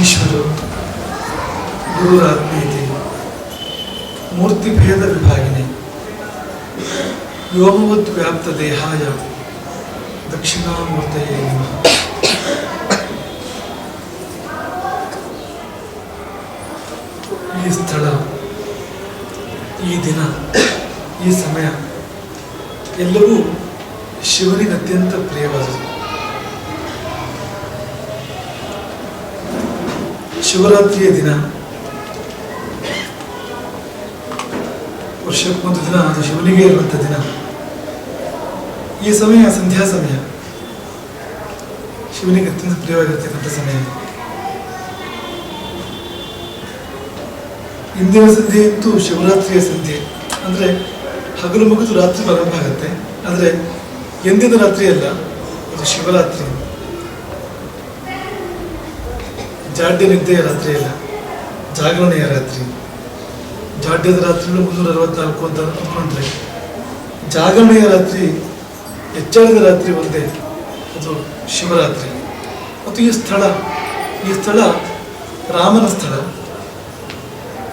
ಈಶ್ವರೋ ಗುರುರಾತ್ಮೇತಿ ಮೂರ್ತಿಭೇದ ವಿಭಾಗಿನಿ ವ್ಯೋಮವದ್ ವ್ಯಾಪ್ತ ದೇಹಾಯ ದಕ್ಷಿಣಾಮೂರ್ತಯೇ ನಮಃ. ಈ ಸ್ಥಳ, ಈ ದಿನ, ಈ ಸಮಯ ಎಲ್ಲವೂ ಶಿವನಿಗೆ ಅತ್ಯಂತ ಪ್ರಿಯವಾದದ್ದು. ಶಿವರಾತ್ರಿಯ ದಿನ, ವರ್ಷಕ್ಕೊಂದು ದಿನ, ಅದು ಶಿವನಿಗೆ ಇರುವಂಥ ದಿನ. ಈ ಸಮಯ ಸಂಧ್ಯಾ ಸಮಯ, ಶಿವನಿಗೆ ಅತ್ಯಂತ ಪ್ರಿಯವಾಗಿರ್ತಕ್ಕಂಥ ಸಮಯ. ಇಂದಿನ ಸಂಧ್ಯೆ ಅಂತೂ ಶಿವರಾತ್ರಿಯ ಸಂಧ್ಯೆ, ಅಂದರೆ ಹಗಲು ಮುಗಿದು ರಾತ್ರಿ ಪ್ರಾರಂಭ ಆಗುತ್ತೆ. ಆದರೆ ಎಂದಿನ ರಾತ್ರಿ ಅಲ್ಲ, ಅದು ಶಿವರಾತ್ರಿ. ಜಾಡ್ಯ ನಿದ್ದೆಯ ರಾತ್ರಿ ಅಲ್ಲ, ಜಾಗರಣೆಯ ರಾತ್ರಿ. ಜಾಡ್ಯದ ರಾತ್ರಿಗಳು 364 ಅಂತ ಅಂದ್ಕೊಂಡ್ರೆ, ಜಾಗರಣೆಯ ರಾತ್ರಿ, ಎಚ್ಚರದ ರಾತ್ರಿ ಒಂದೇ, ಅದು ಶಿವರಾತ್ರಿ. ಮತ್ತು ಈ ಸ್ಥಳ ರಾಮನ ಸ್ಥಳ.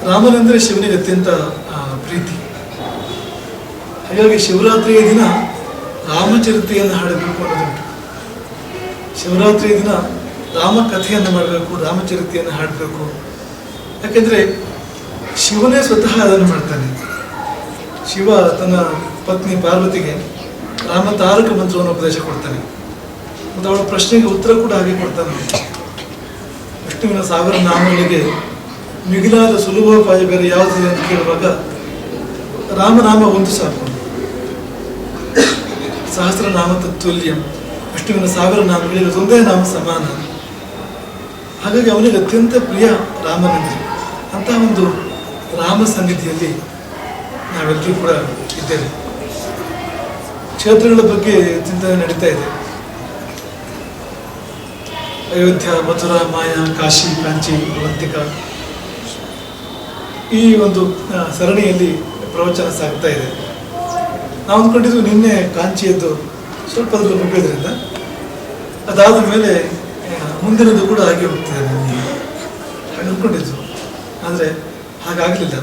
ರಾಮನೆಂದರೆ ಶಿವನಿಗೆ ಅತ್ಯಂತ ಪ್ರೀತಿ. ಹಾಗಾಗಿ ಶಿವರಾತ್ರಿಯ ದಿನ ರಾಮಚರಿತೆಯನ್ನು ಹಾಡಬೇಕು ಅನ್ನೋದುಂಟು. ಶಿವರಾತ್ರಿಯ ದಿನ ರಾಮ ಕಥೆಯನ್ನು ಮಾಡಬೇಕು, ರಾಮಚರಿತೆಯನ್ನು ಹಾಡಬೇಕು. ಯಾಕೆಂದರೆ ಶಿವನೇ ಸ್ವತಃ ಅದನ್ನು ಮಾಡ್ತಾನೆ. ಶಿವ ತನ್ನ ಪತ್ನಿ ಪಾರ್ವತಿಗೆ ರಾಮ ತಾರಕ ಮಂತ್ರವನ್ನು ಉಪದೇಶ ಕೊಡ್ತಾನೆ. ಮತ್ತು ಅವಳ ಪ್ರಶ್ನೆಗೆ ಉತ್ತರ ಕೂಡ ಹಾಗೆ ಕೊಡ್ತಾನೆ. ವಿಷ್ಣುವಿನ 1000 ನಾಮಗಳಿಗೆ ಮಿಗಿಲಾದ ಸುಲಭೋಪಾಯ ಬೇರೆ ಯಾವುದಿದೆ ಅಂತ ಕೇಳುವಾಗ ರಾಮನಾಮ ಒಂದು ಸಾಕು. ಸಹಸ್ರನಾಮ ತತ್ತುಲ್ಯಂ, ವಿಷ್ಣುವಿನ 1000 ನಾಮಗಳಿಗೆ ಒಂದೇ ನಾಮ ಸಮಾನ. ಹಾಗಾಗಿ ಅವನಿಗೆ ಅತ್ಯಂತ ಪ್ರಿಯ ರಾಮನೆಂದರೆ. ಅಂತಹ ಒಂದು ರಾಮ ಸನ್ನಿಧಿಯಲ್ಲಿ ನಾವೆಲ್ಲರೂ ಕೂಡ ಇದ್ದೇವೆ. ಕ್ಷೇತ್ರಗಳ ಬಗ್ಗೆ ಚಿಂತನೆ ನಡೀತಾ ಇದೆ. ಅಯೋಧ್ಯ, ಮಥುರಾ, ಮಾಯಾ, ಕಾಶಿ, ಕಾಂಚಿ, ಅವಂತಿಕ, ಈ ಒಂದು ಸರಣಿಯಲ್ಲಿ ಪ್ರವಚನ ಸಾಗ್ತಾ ಇದೆ. ನಾವು ಅಂದ್ಕೊಂಡಿದ್ದು ನಿನ್ನೆ ಕಾಂಚಿಯದ್ದು ಸ್ವಲ್ಪ ಮುಗಿಯೋದ್ರಿಂದ ಅದಾದ ಮೇಲೆ ಮುಂದಿನದು ಕೂಡ ಹಾಗೆ ಹೋಗ್ತಿದೆ ಹಾಗೆ ಅಂದ್ಕೊಂಡಿದ್ದು. ಆದರೆ ಹಾಗಾಗಲಿಲ್ಲ.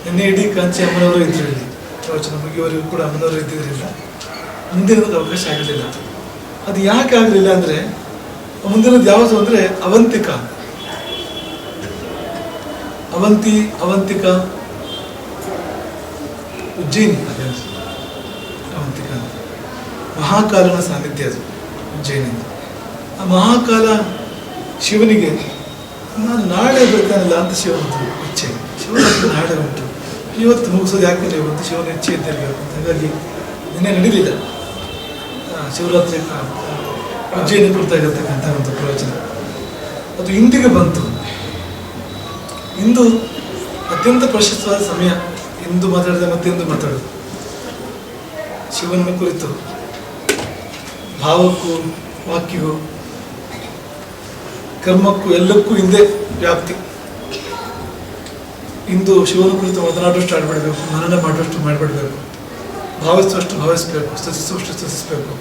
ನಿನ್ನೆ ಇಡೀ ಕಾಂಚಿ ಅಮ್ಮನವರು ಇದ್ರು ಇಲ್ಲಿ, ಪ್ರವಚನ ಮುಗಿಯುವವರೆಗೂ ಕೂಡ ಅಮ್ಮನವರು ಇದ್ದಿದ್ದರಿಂದ ಮುಂದಿನದಕ್ಕೆ ಅವಕಾಶ ಆಗಲಿಲ್ಲ. ಅದು ಯಾಕೆ ಆಗಲಿಲ್ಲ ಅಂದರೆ, ಮುಂದಿನದು ಯಾವುದು ಅಂದರೆ ಅವಂತಿಕ. ಅವಂತಿಕ ಉಜ್ಜಯಿನಿ. ಅವಂತಿಕ ಮಹಾಕಾಲನ ಸಾನ್ನಿಧ್ಯ, ಅದು ಉಜ್ಜಯಿನಿ. ಆ ಮಹಾಕಾಲ ಶಿವನಿಗೆ ನಾನು ನಾಳೆ ಬರ್ತಾನಲ್ಲ ಅಂತ ಶಿವನದ್ದು ಇಚ್ಛೆ. ಶಿವನ ನಾಳೆ ಉಂಟು, ಇವತ್ತು ಮುಗಿಸೋದು ಯಾಕೆ ಇವತ್ತು ಶಿವನ ಇಚ್ಛೆ ಇದ್ದಿರಬೇಕು ಅಂತ. ಹಾಗಾಗಿ ನಿನ್ನೆ ನಡೀಲಿಲ್ಲ ಶಿವರಾತ್ರಿ ಉಜ್ಜಯಿನಿ ಕೊಡ್ತಾ ಇರತಕ್ಕಂಥ ಒಂದು ಪ್ರವಚನ. ಅದು ಇಂದಿಗೆ ಬಂತು. ಇಂದು ಅತ್ಯಂತ ಪ್ರಶಸ್ತವಾದ ಸಮಯ. ಇಂದು ಮಾತಾಡಿದ ಮತ್ತೆಂದು ಮಾತಾಡೋದು ಶಿವನ ಕುರಿತು. ಭಾವಕ್ಕೂ ವಾಕ್ಯಗೂ ಕರ್ಮಕ್ಕೂ ಎಲ್ಲಕ್ಕೂ ಹಿಂದೆ ವ್ಯಾಪ್ತಿ. ಇಂದು ಶಿವನ ಕುರಿತು ಮಾತನಾಡುವಷ್ಟು ಆಡ್ಬಿಡ್ಬೇಕು, ಮನನ ಮಾಡುವಷ್ಟು ಮಾಡಿಬಿಡ್ಬೇಕು, ಭಾವಿಸುವಷ್ಟು ಭಾವಿಸ್ಬೇಕು, ಸ್ತುತಿಸುವಷ್ಟು ಸ್ತುತಿಸ್ಬೇಕು.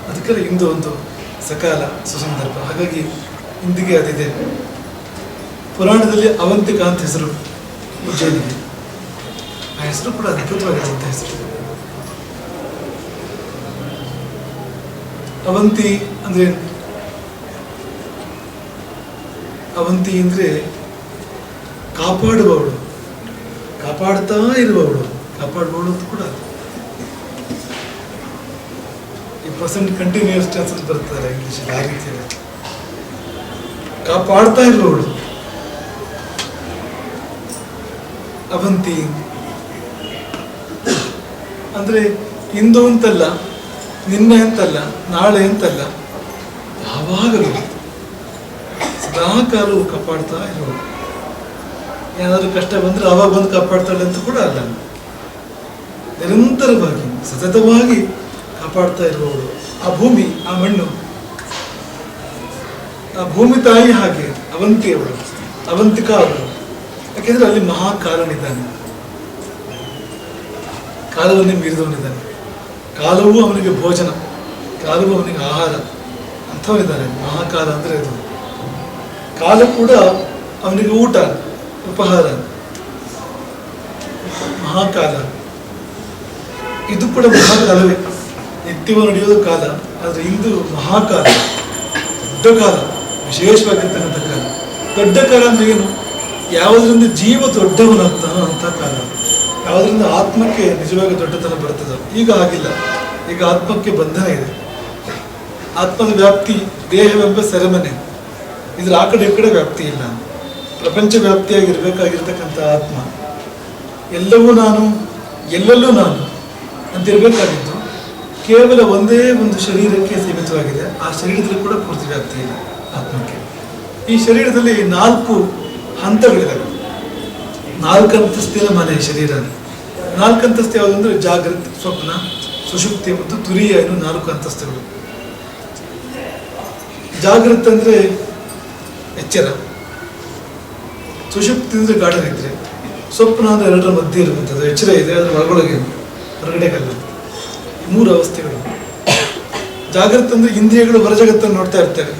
ಅದಕ್ಕೆ ಇಂದು ಒಂದು ಸಕಾಲ ಸುಸಂದರ್ಭ. ಹಾಗಾಗಿ ಇಂದಿಗೆ ಅದಿದೆ. ಪುರಾಣದಲ್ಲಿ ಅವಂತಿಕ ಅಂತ ಹೆಸರು ಉಜ್ಜಯಿನಿಗೆ. ಆ ಹೆಸರು ಕೂಡ ಅದ್ಭುತವಾಗಿರುವಂಥ ಹೆಸರು. ಅವಂತಿ ಅಂದ್ರೆ, ಅವಂತಿ ಅಂದರೆ ಕಾಪಾಡುವವಳು, ಕಾಪಾಡ್ತಾ ಇರುವವಳು, ಕಾಪಾಡುವವಳು ಅಂತ ಕೂಡ. ಈ ಪ್ರೆಸೆಂಟ್ ಕಂಟಿನ್ಯೂಸ್ ಟೆನ್ಸ್ ಅಂತ ಬರ್ತಾರೆ ಇಂಗ್ಲೀಷಲ್ಲಿ. ಆ ರೀತಿಯಲ್ಲಿ ಕಾಪಾಡ್ತಾ ಇರುವವಳು ಅವಂತಿ. ಅಂದ್ರೆ ಇಂದು ಅಂತಲ್ಲ, ನಿನ್ನೆ ಅಂತಲ್ಲ, ನಾಳೆ ಅಂತಲ್ಲ, ಯಾವಾಗಲೂ ಸದಾಕಾಲವು ಕಾಪಾಡ್ತಾ ಇರೋಳು. ಏನಾದರೂ ಕಷ್ಟ ಬಂದರೆ ಅವಾಗ ಬಂದು ಕಾಪಾಡ್ತಾಳೆ ಅಂತ ಕೂಡ ಅಲ್ಲ, ನಿರಂತರವಾಗಿ ಸತತವಾಗಿ ಕಾಪಾಡ್ತಾ ಇರುವವಳು. ಆ ಭೂಮಿ, ಆ ಮಣ್ಣು, ಆ ಭೂಮಿ ತಾಯಿ ಹಾಗೆ ಅವಂತಿ ಅವಳು, ಅವಂತಿಕಾ ಅವಳು. ಯಾಕೆಂದ್ರೆ ಅಲ್ಲಿ ಮಹಾಕಾಲನಿದ್ದಾನೆ, ಕಾಲವನ್ನೇ ಮೀರಿದವನಿದ್ದಾನೆ. ಕಾಲವೂ ಅವನಿಗೆ ಭೋಜನ, ಕಾಲವೂ ಅವನಿಗೆ ಆಹಾರ ಅಂಥವನಿದ್ದಾನೆ. ಮಹಾಕಾಲ ಅಂದರೆ ಅದು ಕಾಲ ಕೂಡ ಅವನಿಗೆ ಊಟ, ಉಪಹಾರ, ಮಹಾಕಾಲ. ಇದು ಕೂಡ ಮಹಾಕಾಲವೇ, ನಿತ್ಯವೂ ನಡೆಯೋದು ಕಾಲ. ಆದರೆ ಇಂದು ಮಹಾಕಾಲ, ದೊಡ್ಡ ಕಾಲ, ವಿಶೇಷವಾಗಿರ್ತಕ್ಕಂಥ ಕಾಲ. ದೊಡ್ಡ ಕಾಲ ಅಂದ್ರೆ ಏನು? ಯಾವುದರಿಂದ ಜೀವ ದೊಡ್ಡವನಾಗ್ತಾನೋ ಅಂತ ಕಾಲ, ಯಾವುದರಿಂದ ಆತ್ಮಕ್ಕೆ ನಿಜವಾಗಿ ದೊಡ್ಡತನ ಬರ್ತದೋ. ಈಗ ಆಗಿಲ್ಲ, ಈಗ ಆತ್ಮಕ್ಕೆ ಬಂಧನ ಇದೆ. ಆತ್ಮದ ವ್ಯಾಪ್ತಿ ದೇಹವೆಂಬ ಸೆರೆಮನೆ, ಇದ್ರ ಆ ಕಡೆ ಈ ಕಡೆ ವ್ಯಾಪ್ತಿ ಇಲ್ಲ. ಪ್ರಪಂಚ ವ್ಯಾಪ್ತಿಯಾಗಿರ್ಬೇಕಾಗಿರ್ತಕ್ಕಂಥ ಆತ್ಮ ಎಲ್ಲವೂ ನಾನು, ಎಲ್ಲೆಲ್ಲೂ ನಾನು ಅಂತಿರಬೇಕಾಗಿದ್ದು ಕೇವಲ ಒಂದೇ ಒಂದು ಶರೀರಕ್ಕೆ ಸೀಮಿತವಾಗಿದೆ. ಆ ಶರೀರದಲ್ಲಿ ಕೂಡ ಪೂರ್ತಿ ವ್ಯಾಪ್ತಿ ಇಲ್ಲ ಆತ್ಮಕ್ಕೆ. ಈ ಶರೀರದಲ್ಲಿ 4 ಹಂತಗಳಿದ್ದಾವೆ. 4 ಅಂತಸ್ತಿನ ಮನೆ ಶರೀರ. 4 ಅಂತಸ್ತು ಯಾವುದು ಅಂದರೆ ಜಾಗೃತಿ, ಸ್ವಪ್ನ, ಸುಷುಪ್ತಿ ಮತ್ತು ತುರಿಯ, ಇನ್ನು 4 ಅಂತಸ್ತುಗಳು. ಜಾಗೃತ ಅಂದರೆ ಎಚ್ಚರ, ಸುಷುಪ್ತಿ ಅಂದರೆ ಗಾಢ ನಿದ್ರೆ, ಸ್ವಪ್ನ ಅಂದರೆ 2ರ ಮಧ್ಯೆ ಇರುವಂಥದ್ದು. ಎಚ್ಚರ ಇದೆ, ಅದರ ಒಳಗೊಳಗೆ, ಹೊರಗಡೆಗಲ್ಲ. 3 ಅವಸ್ಥೆಗಳು. ಜಾಗೃತ ಅಂದರೆ ಇಂದ್ರಿಯಗಳು ಹೊರ ಜಗತ್ತನ್ನು ನೋಡ್ತಾ ಇರ್ತವೆ.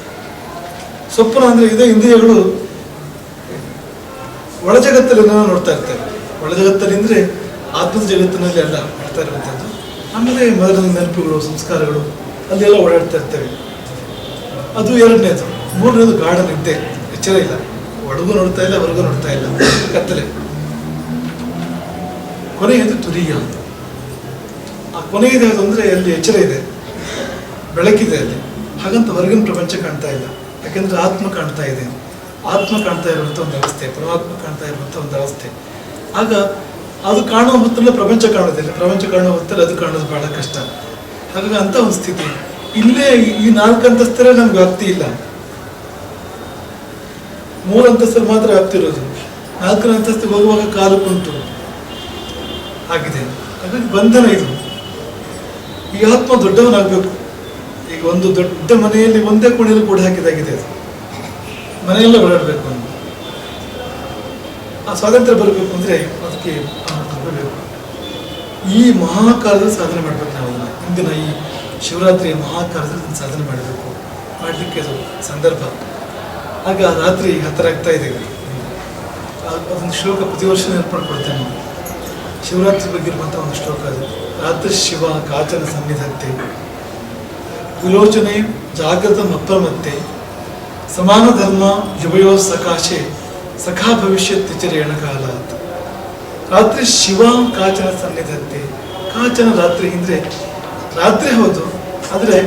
ಸ್ವಪ್ನ ಅಂದರೆ ಇದೇ ಇಂದ್ರಿಯಗಳು ಒಳ ಜಗತ್ತಲ್ಲಿ ನೋಡ್ತಾ ಇರ್ತೇವೆ. ಒಳ ಜಗತ್ತಲ್ಲಿ ಅಂದರೆ ಆತ್ಮದ ಜಗತ್ತಿನಲ್ಲಿ ಎಲ್ಲ ಮಾಡ್ತಾ ಇರುವಂಥದ್ದು. ಆಮೇಲೆ ಮೊದಲನೇ ನೆನಪುಗಳು, ಸಂಸ್ಕಾರಗಳು ಅಲ್ಲೆಲ್ಲ ಓಡಾಡ್ತಾ ಇರ್ತೇವೆ. ಅದು 2ನೇದು. 3ನೇದು ಗಾಢ ನಿದ್ದೆ, ಎಚ್ಚರ ಇಲ್ಲ, ಒಳಗೂ ನೋಡ್ತಾ ಇಲ್ಲ, ಹೊರಗೂ ನೋಡ್ತಾ ಇಲ್ಲ, ಕತ್ತಲೆ. ಕೊನೆಯದು ತುರಿಯ. ಆ ಕೊನೆಯದು ಯಾವುದು ಅಂದರೆ ಅಲ್ಲಿ ಎಚ್ಚರ ಇದೆ, ಬೆಳಕಿದೆ ಅಲ್ಲಿ. ಹಾಗಂತ ಹೊರಗಿನ ಪ್ರಪಂಚ ಕಾಣ್ತಾ ಇಲ್ಲ, ಯಾಕೆಂದ್ರೆ ಆತ್ಮ ಕಾಣ್ತಾ ಇದೆ. ಆತ್ಮ ಕಾಣ್ತಾ ಇರುವಂಥ ಒಂದು ಅವಸ್ಥೆ, ಪರಮಾತ್ಮ ಕಾಣ್ತಾ ಇರುವಂಥ ಒಂದು ಅವಸ್ಥೆ. ಆಗ ಅದು ಕಾಣುವ ಹೊತ್ತಲ್ಲ ಪ್ರಪಂಚ ಕಾಣೋದಿಲ್ಲ, ಪ್ರಪಂಚ ಕಾಣುವ ಹೊತ್ತಲ್ಲಿ ಅದು ಕಾಣೋದು ಬಹಳ ಕಷ್ಟ. ಹಾಗಾಗಿ ಅಂತ ಒಂದು ಸ್ಥಿತಿ. ಇಲ್ಲೇ ಈ 4 ಅಂತಸ್ತರೇ ನಮ್ಗೆ ವ್ಯಾಪ್ತಿ ಇಲ್ಲ, 3 ಅಂತಸ್ತಲ್ಲಿ ಮಾತ್ರ ವ್ಯಾಪ್ತಿ ಇರೋದು. 4ನೇ ಅಂತಸ್ತಿಗೆ ಹೋಗುವಾಗ ಕಾಲು ಕುಂಟು ಆಗಿದೆ. ಹಾಗಾಗಿ ಬಂಧನ ಇದು. ಈ ಆತ್ಮ ದೊಡ್ಡವನಾಗಬೇಕು. ಈಗ ಒಂದು ದೊಡ್ಡ ಮನೆಯಲ್ಲಿ ಒಂದೇ ಕೋಣೆಯಲ್ಲಿ ಕೂಡ ಹಾಕಿದಾಗಿದೆ. ಅದು ಮನೆಯೆಲ್ಲ ಓಡಾಡಬೇಕು ಅಂತ. ಆ ಸ್ವಾತಂತ್ರ್ಯ ಬರಬೇಕು ಅಂದರೆ ಅದಕ್ಕೆ ತಗೋಬೇಕು. ಈ ಮಹಾಕಾಲದ ಸಾಧನೆ ಮಾಡಬೇಕು ನಾವು. ಇಂದಿನ ಈ ಶಿವರಾತ್ರಿಯ ಮಹಾಕಾಲದಲ್ಲಿ ಸಾಧನೆ ಮಾಡಬೇಕು. ಮಾಡಲಿಕ್ಕೆ ಅದು ಸಂದರ್ಭ. ಆಗ ರಾತ್ರಿ ಹತ್ತಿರ ಆಗ್ತಾ ಇದ್ದೇವೆ. ಅದೊಂದು ಶ್ಲೋಕ ಪ್ರತಿ ವರ್ಷ ನೆನಪಡ್ಕೊಳ್ತೇನೆ ನಾವು. ಶಿವರಾತ್ರಿ ಬಗ್ಗೆ ಇರುವಂಥ ಒಂದು ಶ್ಲೋಕ ಅದು. ರಾತ್ರಿ ಶಿವ ಕಾಚನ ಸನ್ನಿಧತ್ತೆ, ವಿಲೋಚನೆ ಜಾಗೃತ ಅಪ್ರಮತ್ತೆ, ಸಮಾನ ಧರ್ಮ ಯುವಯೋ ಸಕಾಶೆ, ಸಖಾ ಭವಿಷ್ಯತ್ ವಿಚರೇಣ ಕಾಲ ಅಂತ. ರಾತ್ರಿ ಶಿವ ಕಾಚನ ಸನ್ನಿಧತ್ತೆ. ಕಾಚನ ರಾತ್ರಿ ಅಂದರೆ ರಾತ್ರಿ ಹೌದು, ಆದರೆ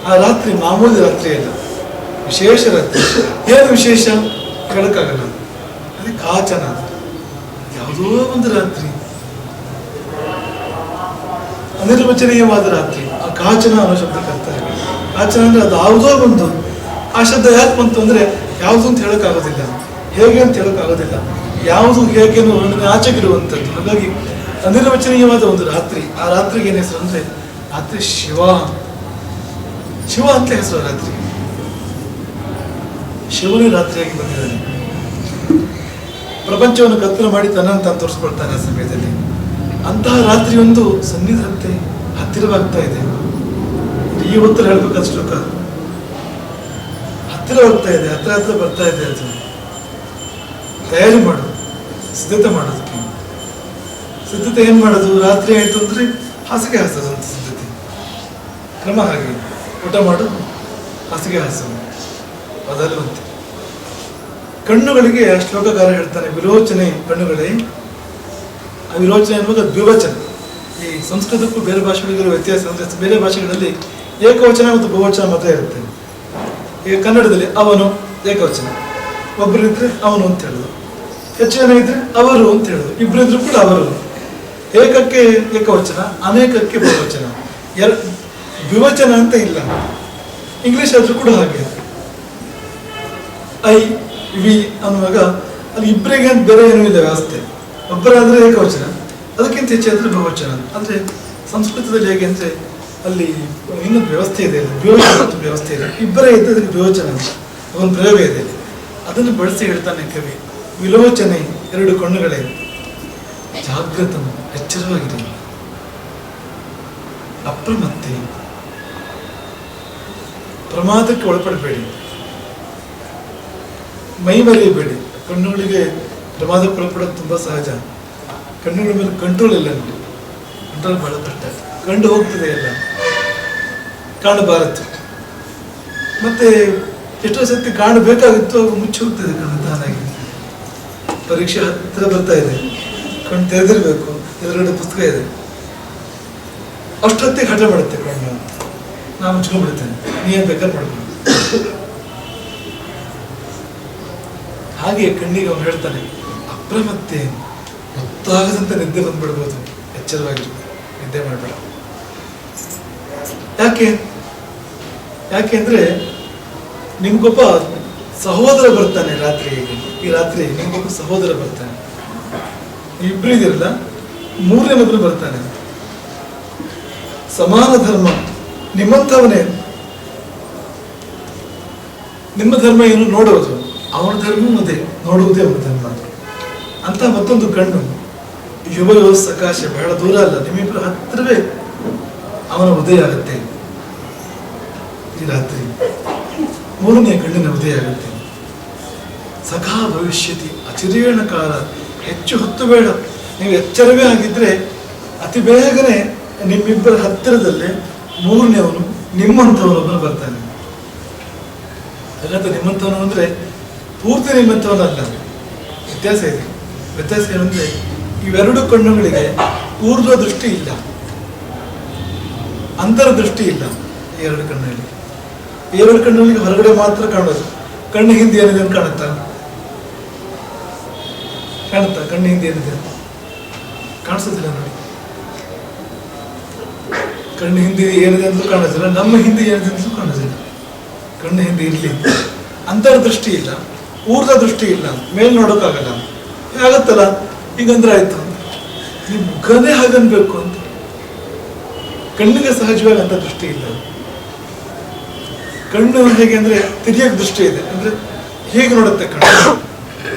ಆ ರಾತ್ರಿ ಮಾಮೂಲಿ ರಾತ್ರಿ ಅಲ್ಲ, ವಿಶೇಷ ರಾತ್ರಿ. ಏನು ವಿಶೇಷ ಹೇಳಕ್ಕಾಗಲ್ಲ. ಅದೇ ಕಾಚನ, ಯಾವುದೋ ಒಂದು ರಾತ್ರಿ, ಅನಿರ್ವಚನೀಯವಾದ ರಾತ್ರಿ. ಆ ಕಾಚನ ಅನ್ನೋ ಶಬ್ದ ಕರ್ತಾರೆ. ಕಾಚನ ಅಂದ್ರೆ ಅದು ಯಾವುದೋ ಒಂದು. ಆ ಶಬ್ದ ಯಾಕೆ ಬಂತು ಅಂದರೆ ಯಾವುದು ಅಂತ ಹೇಳೋಕ್ಕಾಗೋದಿಲ್ಲ, ಹೇಗೆ ಅಂತ ಹೇಳೋಕ್ಕಾಗೋದಿಲ್ಲ, ಯಾವುದು ಹೇಗೆ ಅನ್ನೋ ಆಚೆಗಿರುವಂಥದ್ದು. ಹಾಗಾಗಿ ಅನಿರ್ವಚನೀಯವಾದ ಒಂದು ರಾತ್ರಿ. ಆ ರಾತ್ರಿಗೆ ಏನು ಹೆಸರು ಅಂದರೆ ರಾತ್ರಿ ಶಿವ, ಶಿವ ಅಂತ ಹೆಸರು ರಾತ್ರಿ. ಶಿವನೇ ರಾತ್ರಿಯಾಗಿ ಬಂದಿದ್ದಾನೆ. ಪ್ರಪಂಚವನ್ನು ಕತ್ತಲು ಮಾಡಿ ತನ್ನನ್ನು ತಾನು ತೋರಿಸ್ಕೊಳ್ತಾನೆ ಆ ಸಮಯದಲ್ಲಿ. ಅಂತಹ ರಾತ್ರಿ ಒಂದು ಸನ್ನಿಧಂತೆ ಹತ್ತಿರವಾಗ್ತಾ ಇದೆ. ಈ ಹೊತ್ತಲ್ಲಿ ಹೇಳ್ಬೇಕಾದ ಶ್ಲೋಕ. ಹತ್ತಿರವಾಗ್ತಾ ಇದೆ, ಹತ್ರ ಬರ್ತಾ ಇದೆ. ಅದು ತಯಾರಿ ಮಾಡೋದು, ಸಿದ್ಧತೆ ಮಾಡೋದಕ್ಕೆ. ಸಿದ್ಧತೆ ಏನು ಮಾಡೋದು? ರಾತ್ರಿ ಆಯಿತು ಅಂದರೆ ಹಾಸಿಗೆ ಹಾಸೋದು ಅಂತ ಸಿದ್ಧತೆ ಕ್ರಮ. ಹಾಗೆ ಊಟ ಮಾಡು, ಹಾಸಿಗೆ ಹಾಸೋದು, ಅದಲ್ಲವಂತೆ. ಕಣ್ಣುಗಳಿಗೆ ಆ ಶ್ಲೋಕಕಾರ ಹೇಳ್ತಾನೆ, ವಿರೋಚನೆ ಕಣ್ಣುಗಳೇ. ಆ ವಿರೋಚನೆ ಅನ್ನುವಾಗ ದ್ವಿವಚನ. ಈ ಸಂಸ್ಕೃತಕ್ಕೂ ಬೇರೆ ಭಾಷೆಗಳಿಗಿರೋ ವ್ಯತ್ಯಾಸ ಅಂದರೆ ಬೇರೆ ಭಾಷೆಗಳಲ್ಲಿ ಏಕವಚನ ಮತ್ತು ಬಹುವಚನ ಮಾತ್ರ ಇರುತ್ತೆ. ಈಗ ಕನ್ನಡದಲ್ಲಿ ಅವನು ಏಕವಚನ, ಒಬ್ಬರಿದ್ರೆ ಅವನು ಅಂತ ಹೇಳೋದು, ಹೆಚ್ಚು ಜನ ಇದ್ರೆ ಅವರು ಅಂತ ಹೇಳೋದು, ಇಬ್ಬರಿದ್ರು ಕೂಡ ಅವರು. ಏಕಕ್ಕೆ ಏಕವಚನ, ಅನೇಕಕ್ಕೆ ಬಹುವಚನ, ದ್ವಿವಚನ ಅಂತ ಇಲ್ಲ. ಇಂಗ್ಲಿಷ್ ಆದ್ರೂ ಕೂಡ ಹಾಗೆ. ಐ ವಿ ಅನ್ನುವಾಗ ಅಲ್ಲಿ ಇಬ್ಬರಿಗೆ ಅಂತ ಬೇರೆ ಏನೂ ಇಲ್ಲ ವ್ಯವಸ್ಥೆ. ಒಬ್ಬರಾದರೆ ಏಕವಚನ, ಅದಕ್ಕಿಂತ ಹೆಚ್ಚಾದರೆ ಬಹುವಚನ. ಅಂದರೆ ಸಂಸ್ಕೃತದಲ್ಲಿ ಹೇಗೆ ಅಂದರೆ ಅಲ್ಲಿ ಇನ್ನೊಂದು ವ್ಯವಸ್ಥೆ ಇದೆ, ದ್ವಿವಚನ ಮತ್ತು ವ್ಯವಸ್ಥೆ ಇದೆ. ಇಬ್ಬರೇ ಇದ್ದದಕ್ಕೆ ದ್ವಿವಚನ ಅಂತ ಒಂದು ಪ್ರಯೋಗ ಇದೆ. ಅದನ್ನು ಬಳಸಿ ಹೇಳ್ತಾನೆ ಕವಿ. ವಿಲೋಚನೆ, 2 ಕಣ್ಣುಗಳೇ. ಜಾಗೃತ, ಎಚ್ಚರವಾಗಿರಿ. ಅಪ್ರಮತ್ತೆ, ಪ್ರಮಾದಕ್ಕೆ ಒಳಪಡಬೇಡಿ. ಮೈ ಮರೆಯಬೇಡಿ. ಕಣ್ಣುಗಳಿಗೆ ಪ್ರಮಾದಕ್ಕೊಳಪಡೋದು ತುಂಬ ಸಹಜ. ಕಣ್ಣುಗಳ ಮೇಲೆ ಕಂಟ್ರೋಲ್ ಇಲ್ಲ ನೋಡಿ, ಕಂಟ್ರೋಲ್ ಬಹಳ ಕಷ್ಟ. ಕಂಡು ಹೋಗ್ತದೆ ಎಲ್ಲ, ಕಾಣಬಾರದು. ಮತ್ತೆ ಎಷ್ಟೋ ಸತಿ ಕಾಣಬೇಕಾಗಿತ್ತು, ಅವು ಮುಚ್ಚಿ ಹೋಗ್ತದೆ ಕಣ್ಣು ತಾನಾಗಿ. ಪರೀಕ್ಷೆ ಹತ್ತಿರ ಬರ್ತಾ ಇದೆ, ಕಣ್ಣು ತೆರೆದಿರ್ಬೇಕು, ಎದುರುಗಡೆ ಪುಸ್ತಕ ಇದೆ, ಅಷ್ಟೊತ್ತಿಗೆ ಹಠ ಮಾಡುತ್ತೆ ಕಣ್ಣು, ನಾನು ಮುಚ್ಕೊಂಡ್ಬಿಡ್ತೇನೆ, ನೀನು ಬೇಕಾದ್ರೆ ಮಾಡ್ಕೊಂಡು. ಹಾಗೆ ಕಣ್ಣಿಗೆ ಅವನು ಹೇಳ್ತಾನೆ, ಅಪ್ರಮತ್ತೆ, ಗೊತ್ತಾಗದಂತೆ ನಿದ್ದೆ ಬಂದ್ಬಿಡ್ಬೋದು, ಎಚ್ಚರವಾಗಿರು, ನಿದ್ದೆ ಮಾಡಬೇಡ. ಯಾಕೆ ಅಂದ್ರೆ ನಿಮ್ಗೊಬ್ಬ ಸಹೋದರ ಬರ್ತಾನೆ ಈ ರಾತ್ರಿ ನಿಮ್ಗೊಬ್ಬ ಸಹೋದರ ಬರ್ತಾನೆ. ಇಬ್ರು ಇದಿರಲ್ಲ, ಮೂರನೇ ಮಗನು ಬರ್ತಾನೆ. ಸಮಾನ ಧರ್ಮ, ನಿಮ್ಮಂಥವನೇ. ನಿಮ್ಮ ಧರ್ಮ ಏನು ನೋಡೋದು, ಅವನ ಧರ್ಮ ಅದೇ, ನೋಡುವುದೇ ಅವನ ಧರ್ಮ ಅಂತ. ಮತ್ತೊಂದು ಕಣ್ಣು ಯುವ ಸಕಾಶ, ಬಹಳ ದೂರ ಅಲ್ಲ, ನಿಮ್ಮಿಬ್ಬರು ಹತ್ತಿರವೇ ಅವನ ಉದಯ ಆಗುತ್ತೆ ಈ ರಾತ್ರಿ. ಮೂರನೇ ಕಣ್ಣಿನ ಉದಯ ಆಗುತ್ತೆ. ಸಖಾ ಭವಿಷ್ಯತಿ ಅಚಿರೇಣ ಕಾಲ, ಹೆಚ್ಚು ಹೊತ್ತು ಬೇಡ, ನೀವು ಎಚ್ಚರವೇ ಆಗಿದ್ರೆ ಅತಿ ಬೇಗನೆ ನಿಮ್ಮಿಬ್ಬರ ಹತ್ತಿರದಲ್ಲೇ ಮೂರನೇವನು ನಿಮ್ಮಂಥವನೊಬ್ಬನು ಬರ್ತಾನೆ. ಹಾಗಂತ ನಿಮ್ಮಂಥವನು ಅಂದ್ರೆ ಪೂರ್ತಿ ನಿಮ್ಮಂಥವನಲ್ಲ, ವ್ಯತ್ಯಾಸ ಇದೆ. ವ್ಯತ್ಯಾಸ ಏನಂದ್ರೆ ಇವೆರಡು ಕಣ್ಣುಗಳಿಗೆ ಊರ್ಧ್ವ ದೃಷ್ಟಿ ಇಲ್ಲ, ಅಂತರ ದೃಷ್ಟಿ ಇಲ್ಲ. ಈ ಎರಡು ಕಣ್ಣುಗಳಿಗೆ, ಹೊರಗಡೆ ಮಾತ್ರ ಕಾಣೋದು. ಕಣ್ಣು ಹಿಂದೆ ಏನಿದೆ ಅಂತ ಕಾಣುತ್ತಾ? ಕಣ್ಣು ಹಿಂದೆ ಏನಿದೆ ಕಾಣಿಸೋದಿಲ್ಲ ನೋಡಿ. ಕಣ್ಣು ಹಿಂದೆ ಏನಿದೆ ಅಂತ ಕಾಣಿಸೋದಿಲ್ಲ, ನಮ್ಮ ಹಿಂದೆ ಏನಿದೆ ಅಂತ ಕಾಣಿಸೋದಿಲ್ಲ. ಕಣ್ಣು ಹಿಂದೆ ಇರ್ಲಿ, ಅಂತರ ದೃಷ್ಟಿ ಇಲ್ಲ, ಊರ್ಧ್ವ ದೃಷ್ಟಿ ಇಲ್ಲ, ಮೇಲ್ ನೋಡೋಕ್ಕಾಗಲ್ಲ. ಆಗತ್ತಲ್ಲ, ಹೀಗಂದ್ರೆ ಆಯ್ತು, ನಿಮ್ ಮುಖನೇ ಹಾಗನ್ಬೇಕು ಅಂತ. ಕಣ್ಣಿಗೆ ಸಹಜವಾಗಿ ಅಂತ ದೃಷ್ಟಿ ಇಲ್ಲ. ಕಣ್ಣು ಹೇಗೆ ಅಂದ್ರೆ ತಿರಿಯಕ್ ದೃಷ್ಟಿ ಇದೆ, ಅಂದ್ರೆ ಹೀಗೆ ನೋಡುತ್ತೆ ಕಣ್ಣು.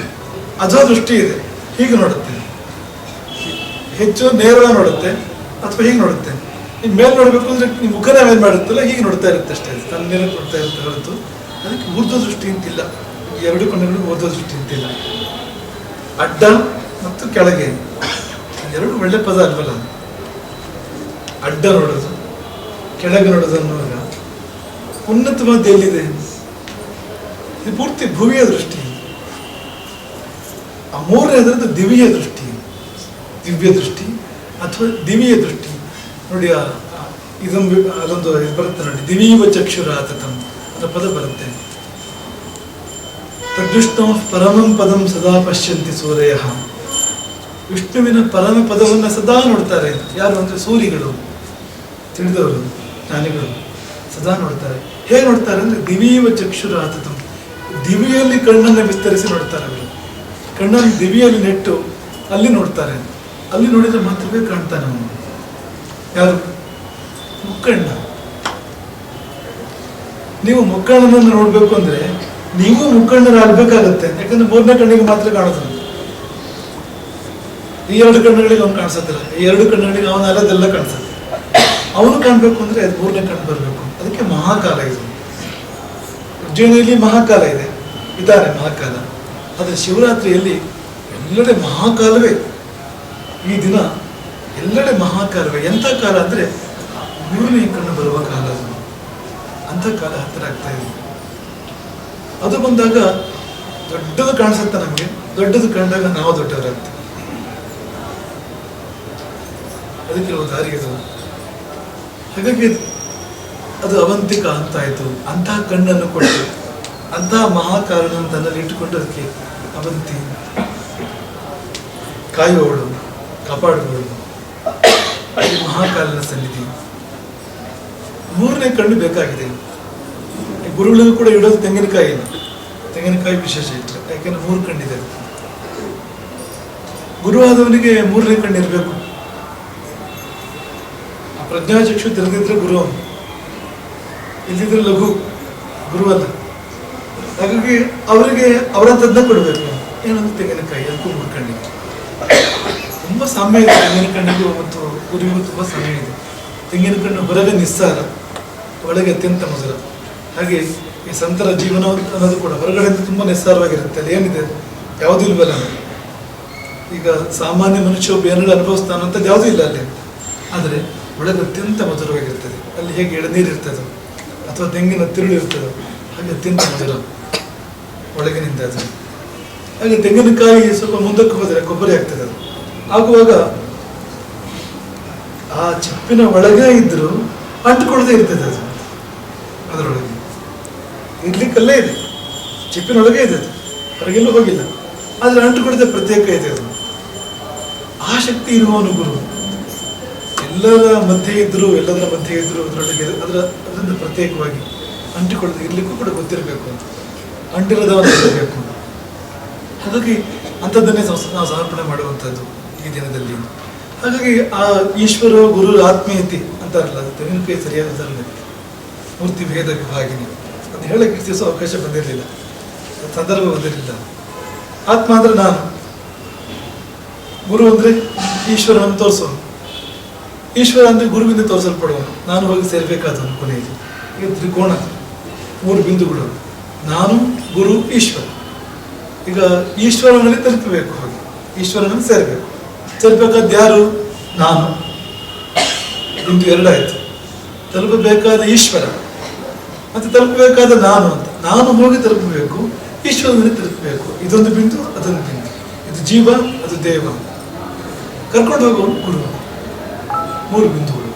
ಅಧೋ ದೃಷ್ಟಿ ಇದೆ, ಹೀಗೆ ನೋಡುತ್ತೆ. ಹೆಚ್ಚು ನೇರವಾಗಿ ನೋಡುತ್ತೆ ಅಥವಾ ಹೀಗೆ ನೋಡುತ್ತೆ. ನೀವು ಮೇಲ್ ನೋಡ್ಬೇಕು ಅಂದ್ರೆ ನಿಮ್ಮ ಮುಖನೇ ಮೇಲ್ ಮಾಡುತ್ತಲ್ಲ, ಹೀಗೆ ನೋಡ್ತಾ ಇರುತ್ತೆ ಅಷ್ಟೇ, ತನ್ನ ನೋಡ್ತಾ ಇರುತ್ತೆ ಹೊರತು ಅದಕ್ಕೆ ಊರ್ಧ್ವ ದೃಷ್ಟಿ ಅಂತಿಲ್ಲ. ಎರಡು ಕಣ್ಣುಗಳಿಗೂ ಊರ್ಧ್ವ ದೃಷ್ಟಿ ಅಂತಿಲ್ಲ. ಅಡ್ಡ ಮತ್ತು ಕೆಳಗೆ ಎರಡು ಒಳ್ಳೆ ಪದ ಅಲ್ವಲ್ಲ. ಅಡ್ಡ ನೋಡೋದು, ಕೆಳಗೆ ನೋಡೋದು ಅನ್ನುವಾಗ ಉನ್ನತವಾದ ಎಲ್ಲಿದೆ? ಇದು ಪೂರ್ತಿ ಭುವಿಯ ದೃಷ್ಟಿ. ಆ ಮೂರನೇದ್ರದ್ದು ದಿವ್ಯ ದೃಷ್ಟಿ, ದಿವ್ಯ ದೃಷ್ಟಿ ಅಥವಾ ದಿವ್ಯ ದೃಷ್ಟಿ ನೋಡಿ. ಅದೊಂದು ಬರುತ್ತೆ ನೋಡಿ, ದಿವೀವ ಚಕ್ಷುರಾತತಂ ಅನ್ನೋ ಪದ ಬರುತ್ತೆ. ತದ್ವಿಷ್ಣು ಪರಮಂ ಪದಂ ಸದಾ ಪಶ್ಯಂತಿ ಸೂರ್ಯ. ವಿಷ್ಣುವಿನ ಪರಮ ಪದವನ್ನು ಸದಾ ನೋಡ್ತಾರೆ. ಯಾರು ಅಂದ್ರೆ ಸೂರಿಗಳು, ತಿಳಿದವರು, ಜ್ಞಾನಿಗಳು ಸದಾ ನೋಡ್ತಾರೆ. ಹೇಗೆ ನೋಡ್ತಾರೆ ಅಂದ್ರೆ ದಿವೀವ ಚಕ್ಷುರಾತತಂ, ದಿವಿಯಲ್ಲಿ ಕಣ್ಣನ್ನು ವಿಸ್ತರಿಸಿ ನೋಡ್ತಾರೆ ಅವರು. ಕಣ್ಣನ್ನು ದಿವಿಯಲ್ಲಿ ನೆಟ್ಟು ಅಲ್ಲಿ ನೋಡ್ತಾರೆ. ಅಲ್ಲಿ ನೋಡಿದ್ರೆ ಮಾತ್ರವೇ ಕಾಣ್ತಾನೆ ಅವನು. ಯಾರು? ಮುಕ್ಕಣ್ಣ. ನೀವು ಮುಕ್ಕಣ್ಣನನ್ನು ನೋಡ್ಬೇಕು ಅಂದ್ರೆ ನೀವು ಮುಕ್ಕಣ್ಣರಾಗಬೇಕಾಗತ್ತೆ. ಯಾಕಂದ್ರೆ ಮೂರನೇ ಕಣ್ಣಿಗೆ ಮಾತ್ರ ಕಾಣೋದು. ಈ ಎರಡು ಕಣ್ಣುಗಳಿಗೆ ಅವನು ಕಾಣಿಸೋದಿಲ್ಲ. ಈ ಎರಡು ಕಣ್ಣುಗಳಿಗೆ ಅವನ ಅಲ್ಲದೆಲ್ಲ ಕಾಣಿಸುತ್ತೆ. ಅವನು ಕಾಣ್ಬೇಕು ಅಂದ್ರೆ ಅದು ಮೂರನೇ ಕಣ್ಣು ಬರಬೇಕು. ಅದಕ್ಕೆ ಮಹಾಕಾಲ ಇದು. ಉಜ್ಜಯಿನಿಯಲ್ಲಿ ಮಹಾಕಾಲ ಇದ್ದಾರೆ ಮಹಾಕಾಲ. ಆದರೆ ಶಿವರಾತ್ರಿಯಲ್ಲಿ ಎಲ್ಲೆಡೆ ಮಹಾಕಾಲವೇ. ಈ ದಿನ ಎಲ್ಲೆಡೆ ಮಹಾಕಾಲವೇ. ಎಂಥ ಕಾಲ ಅಂದ್ರೆ ಮೂರನೇ ಕಣ್ಣು ಬರುವ ಕಾಲ. ಅದು ಅಂಥ ಕಾಲ ಹತ್ತಿರ ಆಗ್ತಾ ಇದೆ. ಅದು ಬಂದಾಗ ದೊಡ್ಡದು ಕಾಣಿಸುತ್ತೆ ನಮಗೆ. ದೊಡ್ಡದು ಕಂಡಾಗ ನಾವು ದೊಡ್ಡವರಾಗ್ತೇವೆ. ಅದಕ್ಕೆ ದಾರಿ ಇದು. ಹಾಗಾಗಿ ಅದು ಅವಂತಿಕ ಅಂತ ಆಯ್ತು. ಅಂತಹ ಕಣ್ಣನ್ನು ಕೊಟ್ಟು ಅಂತಹ ಮಹಾಕಾಲವನ್ನು ತನ್ನಲ್ಲಿ ಇಟ್ಟುಕೊಂಡು ಅದಕ್ಕೆ ಅವಂತಿ, ಕಾಯುವವಳು, ಕಾಪಾಡುವವಳು, ಮಹಾಕಾಲನ ಸನ್ನಿಧಿ. ಮೂರನೇ ಕಣ್ಣು ಬೇಕಾಗಿದೆ. ಗುರುಗಳಿಗೂ ಕೂಡ ಇಡೋದು ತೆಂಗಿನಕಾಯಿ ವಿಶೇಷ ಇಟ್ಟರೆ, ಯಾಕೆಂದ್ರೆ 3 ಕಣ್ಣಿದೆ. ಗುರುವಾದವನಿಗೆ 3ನೇ ಕಣ್ಣು ಇರಬೇಕು. ಪ್ರಜ್ಞಾಚಕ್ಷು ತೆರೆದಿದ್ರೆ ಗುರು, ಇಲ್ಲಿದ್ರೆ ಲಘು ಗುರುವಲ್ಲ. ಹಾಗಾಗಿ ಅವರಿಗೆ ಅವರಂತದ್ನ ಕೊಡಬೇಕು. ಏನಂದ್ರೆ ತೆಂಗಿನಕಾಯಿ, ಅದಕ್ಕೂ 3 ಕಣ್ಣಿಗೆ ತುಂಬಾ ಸಾಮ್ಯ ಇದೆ. ತೆಂಗಿನ ಕಣ್ಣಿಗೂ ಮತ್ತು ಗುರುವಿಗೂ ತುಂಬಾ ಸಾಮ್ಯ ಇದೆ. ತೆಂಗಿನ ಕಣ್ಣು ಹೊರಗೆ ನಿಸ್ಸಾರ, ಒಳಗೆ ಅತ್ಯಂತ ಮಧುರ. ಹಾಗೆ ಈ ಸಂತರ ಜೀವನ ಅನ್ನೋದು ಕೂಡ ಹೊರಗಡೆಯಿಂದ ತುಂಬ ನಿಸ್ಸಾರವಾಗಿರುತ್ತೆ. ಅಲ್ಲಿ ಏನಿದೆ ಯಾವುದೂ ಇಲ್ವಲ್ಲ. ಈಗ ಸಾಮಾನ್ಯ ಮನುಷ್ಯ ಒಬ್ಬ ಏನಾದ್ರು ಅನುಭವಿಸ್ತಾನೋ ಅಂಥದ್ದು ಯಾವುದೂ ಇಲ್ಲ ಅಲ್ಲಿ. ಆದರೆ ಒಳಗೆ ಅತ್ಯಂತ ಮಧುರವಾಗಿರ್ತದೆ. ಅಲ್ಲಿ ಹೇಗೆ ಎಳನೀರು ಇರ್ತದೆ ಅಥವಾ ತೆಂಗಿನ ತಿರುಳು ಇರ್ತದೆ, ಹಾಗೆ ಅತ್ಯಂತ ಮಧುರ ಒಳಗಿನಿಂದ ಅದು. ಹಾಗೆ ತೆಂಗಿನಕಾಯಿ ಸ್ವಲ್ಪ ಮುಂದಕ್ಕೆ ಹೋದರೆ ಕೊಬ್ಬರಿ ಆಗ್ತದೆ. ಅದು ಆಗುವಾಗ ಆ ಚಿಪ್ಪಿನ ಒಳಗೆ ಇದ್ದರೂ ಅಂಟುಕೊಳ್ಳದೆ ಇರ್ತದೆ. ಅದು ಅದರೊಳಗೆ ಇರ್ಲಿಕ್ಕಲ್ಲೇ ಇದೆ, ಚಿಪ್ಪಿನೊಳಗೆ ಇದೆ, ಅದು ಹೊರಗೆಲ್ಲೂ ಹೋಗಿಲ್ಲ. ಆದರೆ ಅಂಟುಕೊಳ್ಳದೆ ಪ್ರತ್ಯೇಕ ಇದೆ. ಅದು ಆ ಶಕ್ತಿ ಇರುವವನು ಗುರು. ಎಲ್ಲರ ಮಧ್ಯೆ ಇದ್ದರೂ ಅದರೊಳಗೆ ಅದರಿಂದ ಪ್ರತ್ಯೇಕವಾಗಿ ಅಂಟಿಕೊಳ್ಳದೆ ಇರ್ಲಿಕ್ಕೂ ಕೂಡ ಗೊತ್ತಿರಬೇಕು, ಅಂಟಿರದವನು ಇರಬೇಕು. ಹಾಗಾಗಿ ಅಂಥದ್ದನ್ನೇ ನಾವು ಸಮರ್ಪಣೆ ಮಾಡುವಂಥದ್ದು ಈ ದಿನದಲ್ಲಿ. ಹಾಗಾಗಿ ಆ ಈಶ್ವರ ಗುರು ಆತ್ಮೀಯತೆ ಅಂತಾರಲ್ಲ, ಅದು ತೆಂಗಿನಕಾಯಿ ಸರಿಯಾದ ಮೂರ್ತಿ ಭೇದ ವಿಭಾಗಿನಿ ಅದು ಹೇಳಕ್ಕೆ ದಿವಸ ಅವಕಾಶ ಬಂದಿರಲಿಲ್ಲ, ಸಂದರ್ಭ ಬಂದಿರಲಿಲ್ಲ. ಆತ್ಮ ಅಂದರೆ ನಾನು, ಗುರು ಅಂದರೆ ಈಶ್ವರನನ್ನು ತೋರಿಸೋನು, ಈಶ್ವರ ಅಂದರೆ ಗುರುವಿಂದ ತೋರಿಸಲ್ಪಡುವನು, ನಾನು ಹೋಗಿ ಸೇರಬೇಕಾದವನು ಕೊನೆಯಲ್ಲಿ. ಈಗ ತ್ರಿಕೋಣ 3 ಬಿಂದುಗಳು, ನಾನು ಗುರು ಈಶ್ವರ. ಈಗ ಈಶ್ವರನಲ್ಲಿ ತಲುಪಬೇಕು, ಹೋಗಿ ಈಶ್ವರನಲ್ಲಿ ಸೇರಬೇಕು. ಸೇರ್ಬೇಕಾದ ಯಾರು? ನಾನು. ಬಿಂದು 2 ಆಯ್ತು. ತಲುಪಬೇಕಾದ ಈಶ್ವರ ಮತ್ತೆ ತಲುಪಬೇಕಾದ ನಾನು ಅಂತ. ನಾನು ಹೋಗಿ ತಲುಪಬೇಕು, ಈಶ್ವರನಲ್ಲಿ ತಲುಪಬೇಕು. ಇದೊಂದು ಬಿಂದು, ಅದೊಂದು ಬಿಂದು. ಇದು ಜೀವ, ಅದು ದೇವ. ಕರ್ಕೊಂಡು ಹೋಗುವನು ಗುರು. 3 ಬಿಂದುಗಳು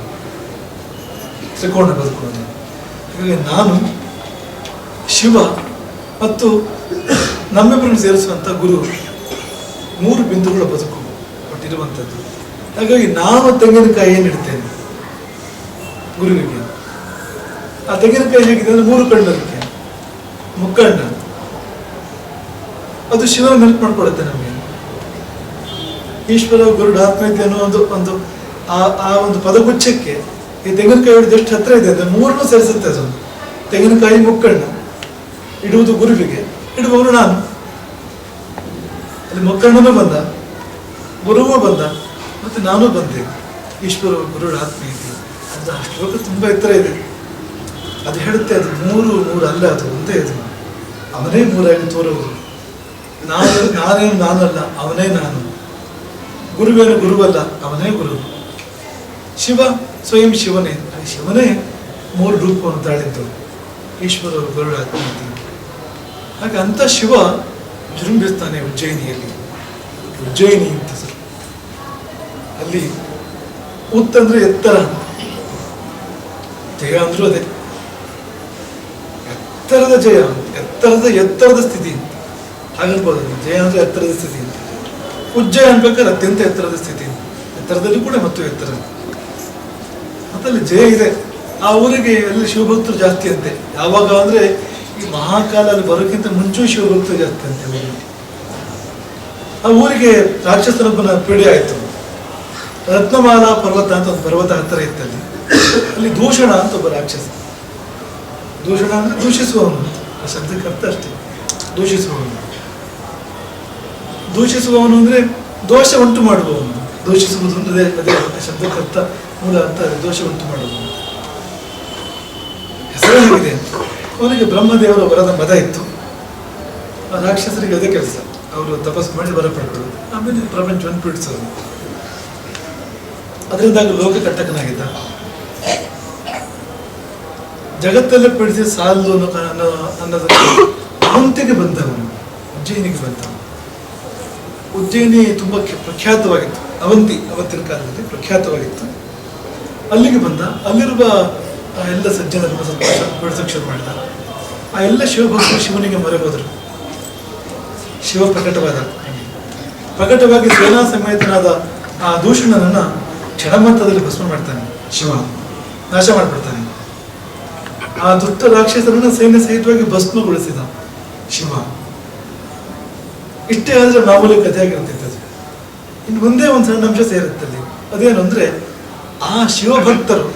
ತ್ರಿಕೋಣ ಬದುಕುವುದು. ಹಾಗಾಗಿ ನಾನು, ಶಿವ ಮತ್ತು ನಮ್ಮಿಬ್ಬರನ್ನು ಸೇರಿಸುವಂಥ ಗುರು, 3 ಬಿಂದುಗಳ ಬದುಕು ಒಟ್ಟಿರುವಂಥದ್ದು. ಹಾಗಾಗಿ ನಾನು ತೆಂಗಿನಕಾಯಿ ಏನಿಡ್ತೇನೆ ಗುರುವಿಗೆ. ಆ ತೆಂಗಿನಕಾಯಿ ಹೇಗಿದೆ ಅಂದರೆ 3 ಕಣ್ಣು, ಅದಕ್ಕೆ ಮುಕ್ಕಣ್ಣ. ಅದು ಶಿವನ ನೆನಪು ಮಾಡ್ಕೊಡುತ್ತೆ ನಮಗೆ. ಈಶ್ವರ ಗುರುಡ ಆತ್ಮೀಯತೆ ಅನ್ನೋ ಒಂದು ಆ ಒಂದು ಪದಗುಚ್ಛಕ್ಕೆ ಈ ತೆಂಗಿನಕಾಯಿ ಹಿಡಿದು ಎಷ್ಟು ಹತ್ರ ಇದೆ ಅಂದರೆ 3 ಸೇರಿಸುತ್ತೆ. ಅದು ತೆಂಗಿನಕಾಯಿ ಮುಕ್ಕಣ್ಣ, ಇಡುವುದು ಗುರುವಿಗೆ, ಇಡುವವನು ನಾನು. ಅಲ್ಲಿ ಮುಕ್ಕಣ್ಣನೂ ಬಂದ, ಗುರುವೂ ಬಂದ, ಮತ್ತೆ ನಾನೂ ಬಂದೆ. ಈಶ್ವರ ಗುರುಡ ಆತ್ಮೀಯತೆ ಅದು ಆ ಶ್ಲೋಕ ತುಂಬ ಎತ್ತರ ಇದೆ. ಅದು ಹೇಳುತ್ತೆ, ಅದು 3 ಅಲ್ಲ, ಅದು ಒಂದೇ. ಅದು ಅವನೇ 3 ತೋರುವುದು. ನಾನೇನು ನಾನಲ್ಲ, ಅವನೇ ನಾನು. ಗುರುವೇನು ಗುರುವಲ್ಲ, ಅವನೇ ಗುರು. ಶಿವ ಸ್ವಯಂ ಶಿವನೇ, ಶಿವನೇ 3 ರೂಪವನ್ನು ತಾಳಿದ್ದು ಈಶ್ವರ ಗುರುಡ ಆತ್ಮೀಯತೆ. ಹಾಗೆ ಅಂಥ ಶಿವ ವಿಜೃಂಭಿಸ್ತಾನೆ ಉಜ್ಜಯಿನಿಯಲ್ಲಿ. ಉಜ್ಜಯಿನಿ ಅಂತ ಸರ್, ಅಲ್ಲಿ ಉತ್ತಂದ್ರೆ ಎತ್ತರ, ಜಯ ಅಂದ್ರೂ ಅದೇ ಎತ್ತರದ ಜಯ, ಎತ್ತರದ ಸ್ಥಿತಿ ಹಾಗನ್ಬೋದು. ಜಯ ಅಂದ್ರೆ ಎತ್ತರದ ಸ್ಥಿತಿ. ಉಜ್ಜಯ ಅನ್ಬೇಕಾದ್ರೆ ಅತ್ಯಂತ ಎತ್ತರದ ಸ್ಥಿತಿ, ಎತ್ತರದಲ್ಲಿ ಕೂಡ ಮತ್ತು ಎತ್ತರ. ಮತ್ತಲ್ಲಿ ಜಯ ಇದೆ. ಆ ಊರಿಗೆ ಅಲ್ಲಿ ಶಿವಭಕ್ತರು ಜಾಸ್ತಿ ಅಂತೆ. ಯಾವಾಗ ಅಂದ್ರೆ ಈ ಮಹಾಕಾಲ ಅಲ್ಲಿ ಬರೋಕ್ಕಿಂತ ಮುಂಚೆ ಶಿವಭಕ್ತರು ಜಾಸ್ತಿ ಅಂತೆ ಊರಿಗೆ. ಆ ಊರಿಗೆ ರಾಕ್ಷಸನೊಬ್ಬನ ಪೀಡೆ ಆಯ್ತು. ರತ್ನಮಾಲಾ ಪರ್ವತ ಅಂತ ಒಂದು ಪರ್ವತ ಹತ್ತಿರ ಇತ್ತಲ್ಲಿ. ಅಲ್ಲಿ ದೂಷಣ ಅಂತ ಒಬ್ಬ ರಾಕ್ಷಸ. ದೂಷಣ ಅಂದ್ರೆ ದೂಷಿಸುವವನು, ಆ ಶಬ್ದಕ್ಕೆ ಅರ್ಥ ಅಷ್ಟೇ, ದೂಷಿಸುವವನು. ದೂಷಿಸುವವನು ಅಂದ್ರೆ ದೋಷ ಉಂಟು ಮಾಡುವವನು. ದೂಷಿಸುವುದು ಅಂದ್ರೆ ಅದೇ ಶಬ್ದಕ್ಕೆ ಅರ್ಥ, ಮೂಲ ಅರ್ಥ ದೋಷ ಉಂಟು ಮಾಡುವವನು. ಹೆಸರಾಗಿದೆ. ಅವನಿಗೆ ಬ್ರಹ್ಮದೇವರ ವರದ ಮದ ಇತ್ತು. ಆ ರಾಕ್ಷಸರಿಗೆ ಅದೇ ಕೆಲಸ, ಅವರು ತಪಸ್ಸು ಮಾಡಿ ವರ ಪಡ್ಕೊಳ್ಳೋದು, ಆಮೇಲೆ ಪ್ರಪಂಚವನ್ನು ಪೀಡಿಸೋದು. ಅದರಿಂದಾಗಿ ಲೋಕ ಕಟ್ಟಕನಾಗಿದ್ದ. ಜಗತ್ತೆಲ್ಲ ಪೀಡಿಸಿ ಸಾಲು ಅನ್ನೋದಕ್ಕೆ ಅವಂತಿಗೆ ಬಂದವನು, ಉಜ್ಜಯಿನಿಗೆ ಬಂದವನು. ಉಜ್ಜಯಿನಿ ತುಂಬ ಪ್ರಖ್ಯಾತವಾಗಿತ್ತು. ಅವತ್ತಿನ ಕಾಲದಲ್ಲಿ ಪ್ರಖ್ಯಾತವಾಗಿತ್ತು. ಅಲ್ಲಿಗೆ ಬಂದ. ಅಲ್ಲಿರುವ ಎಲ್ಲ ಸಜ್ಜನರನ್ನು ಸ್ವಲ್ಪ ಬಿಡಿಸೋಕೆ ಶುರು ಮಾಡಿದ. ಆ ಎಲ್ಲ ಶಿವಭಕ್ತರು ಶಿವನಿಗೆ ಮೊರೆ ಹೋದರು. ಶಿವ ಪ್ರಕಟವಾಗಿ ಸೇನಾ ಸಮೇತನಾದ ಆ ದೂಷಣನನ್ನ ಕ್ಷಣಮಂತ್ರದಲ್ಲಿ ಭಸ್ಮ ಮಾಡ್ತಾನೆ. ಶಿವ ನಾಶ ಮಾಡಿಬಿಡ್ತಾನೆ. ಆ ದುಷ್ಟ ರಾಕ್ಷಸರನ್ನ ಸೈನ್ಯ ಸಹಿತವಾಗಿ ಭಸ್ಮಗೊಳಿಸಿದ ಶಿವ. ಇಷ್ಟೇ ಆದ್ರೆ ಮಾಮೂಲಿ ಕಥೆ ಆಗಿರ್ತಿತ್ತು. ಇನ್ನು ಒಂದೇ ಒಂದು ಸಣ್ಣ ಅಂಶ ಸೇರುತ್ತಲ್ಲಿ. ಅದೇನು ಅಂದ್ರೆ ಆ ಶಿವಭಕ್ತರು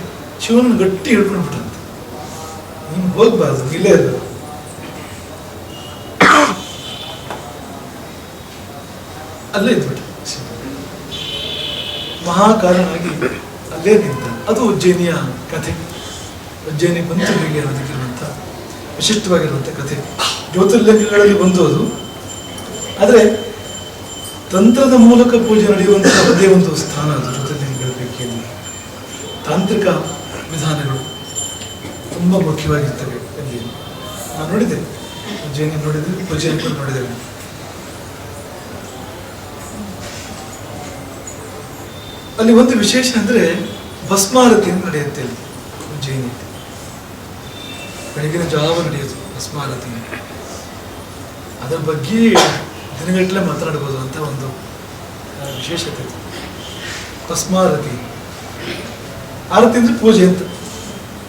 ಶಿವನನ್ನು ಗಟ್ಟಿ ಹಿಡ್ಕೊಂಡು ಬಿಟ್ರಂತೆ. ನೀನು ಹೋಗ್ಬಾರ್ದು, ಇಲ್ಲೇ ಇರಬೇಕು. ಅಲ್ಲೇ ಇದ್ಬಿಟ್ಟ ಶಿವ. ಮಹಾಕಾರಣವಾಗಿ ಅಲ್ಲೇ ನಿಂತ. ಅದು ಉಜ್ಜಯಿನಿಯ ಕಥೆ. ಉಜ್ಜಯಿನಿ ಬಂತು ಹೀಗೆ ಅನ್ನೋದಕ್ಕಿರುವಂಥ ವಿಶಿಷ್ಟವಾಗಿರುವಂಥ ಕಥೆ. ಜ್ಯೋತಿರ್ಲಿಂಗಗಳಲ್ಲಿ ಒಂದು ಅದು. ಆದರೆ ತಂತ್ರದ ಮೂಲಕ ಪೂಜೆ ನಡೆಯುವಂತಹ ಒಂದೇ ಒಂದು ಸ್ಥಾನ ಅದು ಜ್ಯೋತಿರ್ಲಿಂಗಗಳ ಪೈಕಿಯಲ್ಲಿ. ತಾಂತ್ರಿಕ ವಿಧಾನಗಳು ತುಂಬ ಮುಖ್ಯವಾಗಿರ್ತವೆ ಅಲ್ಲಿ. ನಾನು ನೋಡಿದ್ದೇನೆ, ಪೂಜೆಯನ್ನು ನೋಡಿದ್ದೇನೆ, ಪೂಜೆಯನ್ನು ಕೂಡ ನೋಡಿದ್ದೇವೆ. ಅಲ್ಲಿ ಒಂದು ವಿಶೇಷ ಅಂದರೆ ಭಸ್ಮಾರತಿ ಅಂತ ನಡೆಯುತ್ತೆ ಅಲ್ಲಿ ಉಜ್ಜಯಿನಿ. ಬೆಳಗಿನ ಜಾವ ನಡೆಯುತ್ತೆ ಭಸ್ಮಾರತಿ. ಅದರ ಬಗ್ಗೆ ದಿನಗಟ್ಟಲೆ ಮಾತನಾಡಬಹುದು ಅಂತ ಒಂದು ವಿಶೇಷತೆ ಇದೆ. ಭಸ್ಮಾರತಿ, ಆರತಿ ಅಂದರೆ ಪೂಜೆ ಅಂತ